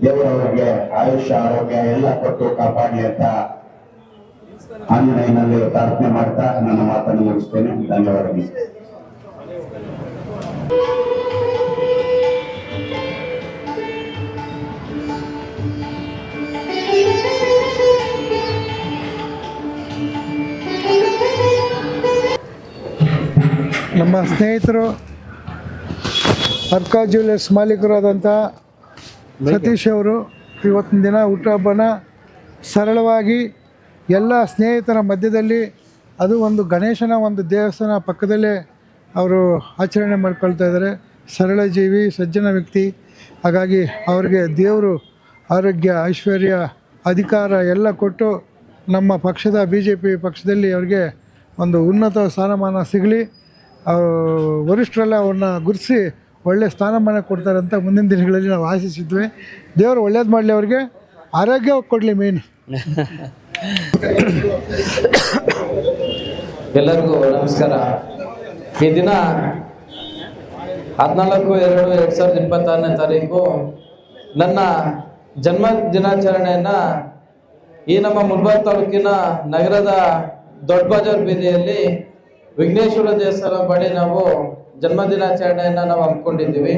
ದೇವರವರಿಗೆ ಆಯುಷ್ಯ ಆರೋಗ್ಯ ಎಲ್ಲ ಕೊಟ್ಟು ಕಾಪಾಡಲಿ ಅಂತ ಆಂಜನೇಯನಲ್ಲಿ ಪ್ರಾರ್ಥನೆ ಮಾಡ್ತಾ ನನ್ನ ಮಾತನ್ನು ಮುಗಿಸ್ತೇನೆ. ಧನ್ಯವಾದಗಳು. ನಮ್ಮ ಸ್ನೇಹಿತರು ಅರ್ಕಾ ಜ್ಯುವೆಲರ್ಸ್ ಮಾಲೀಕರಾದಂಥ ಸತೀಶ್ ಅವರು ಇವತ್ತಿನ ದಿನ ಹುಟ್ಟುಹಬ್ಬನ ಸರಳವಾಗಿ ಎಲ್ಲ ಸ್ನೇಹಿತರ ಮಧ್ಯದಲ್ಲಿ, ಅದು ಒಂದು ಗಣೇಶನ ಒಂದು ದೇವಸ್ಥಾನ ಪಕ್ಕದಲ್ಲೇ ಅವರು ಆಚರಣೆ ಮಾಡ್ಕೊಳ್ತಾ ಇದ್ದಾರೆ. ಸರಳ ಜೀವಿ, ಸಜ್ಜನ ವ್ಯಕ್ತಿ. ಹಾಗಾಗಿ ಅವರಿಗೆ ದೇವರು ಆರೋಗ್ಯ, ಐಶ್ವರ್ಯ, ಅಧಿಕಾರ ಎಲ್ಲ ಕೊಟ್ಟು ನಮ್ಮ ಪಕ್ಷದ BJP ಪಕ್ಷದಲ್ಲಿ ಅವ್ರಿಗೆ ಒಂದು ಉನ್ನತ ಸ್ಥಾನಮಾನ ಸಿಗಲಿ. ವರಿಷ್ಠರೆಲ್ಲ ಅವ್ರನ್ನ ಗುರುತಿಸಿ ಒಳ್ಳೆಯ ಸ್ಥಾನಮಾನ ಕೊಡ್ತಾರೆ ಅಂತ ಮುಂದಿನ ದಿನಗಳಲ್ಲಿ ನಾವು ಆಶಿಸಿದ್ವಿ. ದೇವರು ಒಳ್ಳೇದು ಮಾಡಲಿ, ಅವ್ರಿಗೆ ಆರೋಗ್ಯ ಕೊಡಲಿ ಮೇನ್. ಎಲ್ಲರಿಗೂ ನಮಸ್ಕಾರ. ಈ ದಿನ 14/2/2026 ನನ್ನ ಜನ್ಮ ದಿನಾಚರಣೆಯನ್ನು ಈ ನಮ್ಮ ಮುಳಬಾಗಿಲು ತಾಲೂಕಿನ ನಗರದ ದೊಡ್ಡ ಬಜಾರ್ ಬೀದಿಯಲ್ಲಿ ವಿಘ್ನೇಶ್ವರ ದೇವಸ್ಥಾನ ಬಳಿ ನಾವು ಜನ್ಮ ದಿನಾಚರಣೆಯನ್ನು ನಾವು ಹಮ್ಮಿಕೊಂಡಿದ್ದೀವಿ.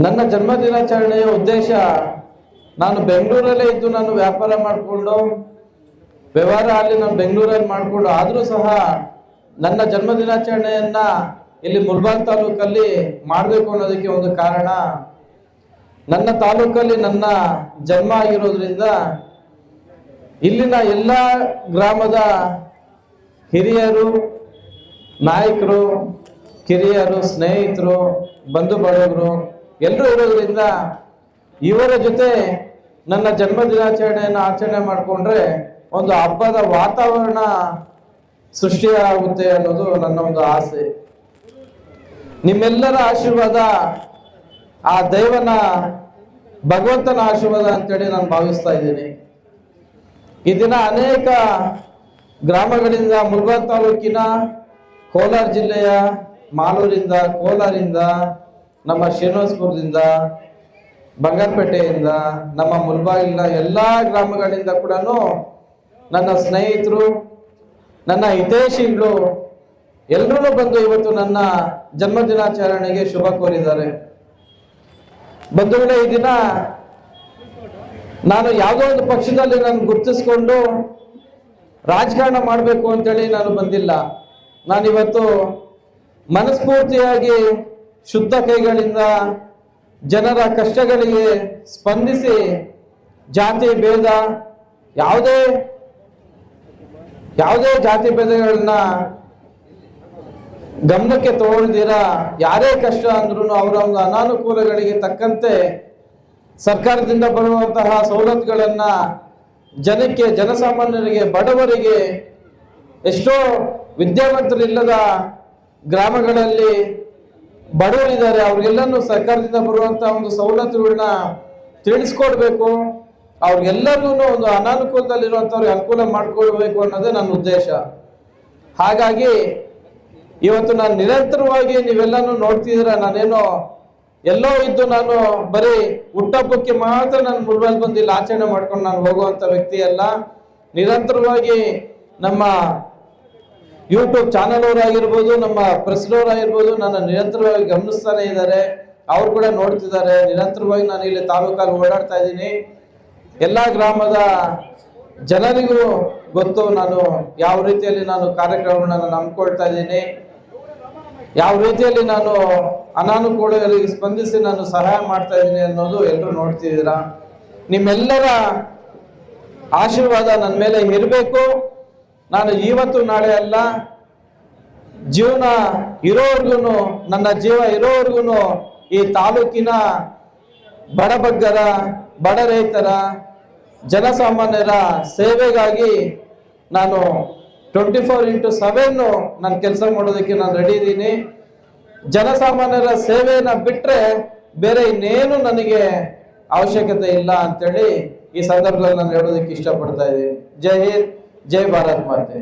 ನನ್ನ ಜನ್ಮ ದಿನಾಚರಣೆಯ ಉದ್ದೇಶ, ನಾನು ಬೆಂಗಳೂರಲ್ಲೇ ಇದ್ದು ನಾನು ವ್ಯಾಪಾರ ಮಾಡಿಕೊಂಡು ವ್ಯವಹಾರ ಅಲ್ಲಿ ನಾನು ಬೆಂಗಳೂರಲ್ಲಿ ಮಾಡಿಕೊಂಡು ಆದರೂ ಸಹ ನನ್ನ ಜನ್ಮ ದಿನಾಚರಣೆಯನ್ನ ಇಲ್ಲಿ ಮುಲ್ಬಾಲ್ ತಾಲೂಕಲ್ಲಿ ಮಾಡಬೇಕು ಅನ್ನೋದಕ್ಕೆ ಒಂದು ಕಾರಣ, ನನ್ನ ತಾಲೂಕಲ್ಲಿ ನನ್ನ ಜನ್ಮ ಆಗಿರೋದ್ರಿಂದ ಇಲ್ಲಿನ ಎಲ್ಲ ಗ್ರಾಮದ ಹಿರಿಯರು, ನಾಯಕರು, ಕಿರಿಯರು, ಸ್ನೇಹಿತರು, ಬಂಧು ಬಳಗರು ಎಲ್ಲರೂ ಇರೋದ್ರಿಂದ ಇವರ ಜೊತೆ ನನ್ನ ಜನ್ಮ ದಿನಾಚರಣೆಯನ್ನು ಆಚರಣೆ ಮಾಡಿಕೊಂಡ್ರೆ ಒಂದು ಹಬ್ಬದ ವಾತಾವರಣ ಸೃಷ್ಟಿಯಾಗುತ್ತೆ ಅನ್ನೋದು ನನ್ನ ಒಂದು ಆಸೆ. ನಿಮ್ಮೆಲ್ಲರ ಆಶೀರ್ವಾದ, ಆ ದೈವನ ಭಗವಂತನ ಆಶೀರ್ವಾದ ಅಂತೇಳಿ ನಾನು ಭಾವಿಸ್ತಾ ಇದ್ದೀನಿ. ಈ ದಿನ ಅನೇಕ ಗ್ರಾಮಗಳಿಂದ, ಮುಲ್ಬಾಲ್ ತಾಲೂಕಿನ ಕೋಲಾರ ಜಿಲ್ಲೆಯ ಮಾಲೂರಿಂದ, ಕೋಲಾರಿಂದ, ನಮ್ಮ ಶ್ರೀನಿವಾಸಪುರದಿಂದ, ಬಂಗಾರಪೇಟೆಯಿಂದ, ನಮ್ಮ ಮುಲ್ಬಾಗಿಲಿನ ಎಲ್ಲ ಗ್ರಾಮಗಳಿಂದ ಕೂಡ ನನ್ನ ಸ್ನೇಹಿತರು, ನನ್ನ ಹಿತೈಷಿಗಳು ಎಲ್ಲರೂ ಬಂದು ಇವತ್ತು ನನ್ನ ಜನ್ಮ ದಿನಾಚರಣೆಗೆ ಶುಭ ಕೋರಿದ್ದಾರೆ. ಬಂಧುಗಳೇ, ಈ ದಿನ ನಾನು ಯಾವುದೋ ಒಂದು ಪಕ್ಷದಲ್ಲಿ ನಾನು ಗುರುತಿಸ್ಕೊಂಡು ರಾಜಕಾರಣ ಮಾಡಬೇಕು ಅಂತೇಳಿ ನಾನು ಬಂದಿಲ್ಲ. ನಾನಿವತ್ತು ಮನಸ್ಫೂರ್ತಿಯಾಗಿ ಶುದ್ಧ ಕೈಗಳಿಂದ ಜನರ ಕಷ್ಟಗಳಿಗೆ ಸ್ಪಂದಿಸಿ ಜಾತಿ ಭೇದ, ಯಾವುದೇ ಜಾತಿ ಭೇದಗಳನ್ನ ಗಮನಕ್ಕೆ ತಗೊಳ್ದಿರ ಯಾರೇ ಕಷ್ಟ ಅಂದ್ರೂ ಅವರ ಒಂದು ಅನಾನುಕೂಲಗಳಿಗೆ ತಕ್ಕಂತೆ ಸರ್ಕಾರದಿಂದ ಬರುವಂತಹ ಸವಲತ್ತುಗಳನ್ನ ಜನಕ್ಕೆ, ಜನಸಾಮಾನ್ಯರಿಗೆ, ಬಡವರಿಗೆ, ಎಷ್ಟೋ ವಿದ್ಯಾವಂತರಿಲ್ಲದ ಗ್ರಾಮಗಳಲ್ಲಿ ಬಡವರಿದ್ದಾರೆ, ಅವ್ರಿಗೆಲ್ಲನೂ ಸರ್ಕಾರದಿಂದ ಬರುವಂತಹ ಒಂದು ಸವಲತ್ತುಗಳನ್ನ ತಿಳಿಸ್ಕೊಡ್ಬೇಕು, ಅವ್ರಿಗೆಲ್ಲರಿಗೂ ಒಂದು ಅನಾನುಕೂಲದಲ್ಲಿರುವಂಥವ್ರಿಗೆ ಅನುಕೂಲ ಮಾಡಿಕೊಡ್ಬೇಕು ಅನ್ನೋದೇ ನನ್ನ ಉದ್ದೇಶ. ಹಾಗಾಗಿ ಇವತ್ತು ನಾನು ನಿರಂತರವಾಗಿ ನೀವೆಲ್ಲನೂ ನೋಡ್ತಿದ್ದೀರ, ನಾನೇನೋ ಎಲ್ಲೋ ಇದ್ದು ನಾನು ಬರೀ ಹುಟ್ಟಹಬ್ಬಕ್ಕೆ ಮಾತ್ರ ನಾನು ಮುಲ್ಬಾಲ್ ಬಂದು ಇಲ್ಲಿ ಆಚರಣೆ ಮಾಡ್ಕೊಂಡು ನಾನು ಹೋಗುವಂತ ವ್ಯಕ್ತಿ ಅಲ್ಲ. ನಿರಂತರವಾಗಿ ನಮ್ಮ ಯೂಟ್ಯೂಬ್ ಚಾನಲ್ ಅವರಾಗಿರ್ಬೋದು, ನಮ್ಮ ಪ್ರೆಸ್ನವರಾಗಿರ್ಬೋದು ನನ್ನ ನಿರಂತರವಾಗಿ ಗಮನಿಸ್ತಾನೆ ಇದ್ದಾರೆ, ಅವ್ರು ಕೂಡ ನೋಡ್ತಿದ್ದಾರೆ. ನಿರಂತರವಾಗಿ ನಾನು ಇಲ್ಲಿ ತಾಲೂಕಲ್ಲಿ ಓಡಾಡ್ತಾ ಇದ್ದೀನಿ. ಎಲ್ಲ ಗ್ರಾಮದ ಜನರಿಗೂ ಗೊತ್ತು ನಾನು ಯಾವ ರೀತಿಯಲ್ಲಿ ನಾನು ಕಾರ್ಯಕ್ರಮಗಳನ್ನ ನಾನು ಹಮ್ಮಿಕೊಳ್ತಾ ಇದ್ದೀನಿ, ಯಾವ ರೀತಿಯಲ್ಲಿ ನಾನು ಅನಾನುಕೂಲಗಳಿಗೆ ಸ್ಪಂದಿಸಿ ನಾನು ಸಹಾಯ ಮಾಡ್ತಾ ಇದ್ದೀನಿ ಅನ್ನೋದು ಎಲ್ಲರೂ ನೋಡ್ತಿದ್ದೀರಾ. ನಿಮ್ಮೆಲ್ಲರ ಆಶೀರ್ವಾದ ನನ್ನ ಮೇಲೆ ಇರಬೇಕು. ನಾನು ಇವತ್ತು ನಾಳೆ ಅಲ್ಲ, ಜೀವನ ಇರೋವರೆಗೂ, ನನ್ನ ಜೀವ ಇರೋವರೆಗೂ ಈ ತಾಲೂಕಿನ ಬಡಬಗ್ಗರ, ಬಡ ರೈತರ, ಜನಸಾಮಾನ್ಯರ ಸೇವೆಗಾಗಿ ನಾನು 24x7 ನಾನು ಕೆಲಸ ಮಾಡೋದಕ್ಕೆ ನಾನು ರೆಡಿ ಇದ್ದೀನಿ. ಜನಸಾಮಾನ್ಯರ ಸೇವೆಯನ್ನ ಬಿಟ್ಟರೆ ಬೇರೆ ಇನ್ನೇನು ನನಗೆ ಅವಶ್ಯಕತೆ ಇಲ್ಲ ಅಂತೇಳಿ ಈ ಸಂದರ್ಭದಲ್ಲಿ ನಾನು ಹೇಳೋದಕ್ಕೆ ಇಷ್ಟಪಡ್ತಾ ಇದ್ದೀನಿ. ಜೈ ಹಿಂದ್, ಜೈ ಭಾರತ್ ಮಾತೆ.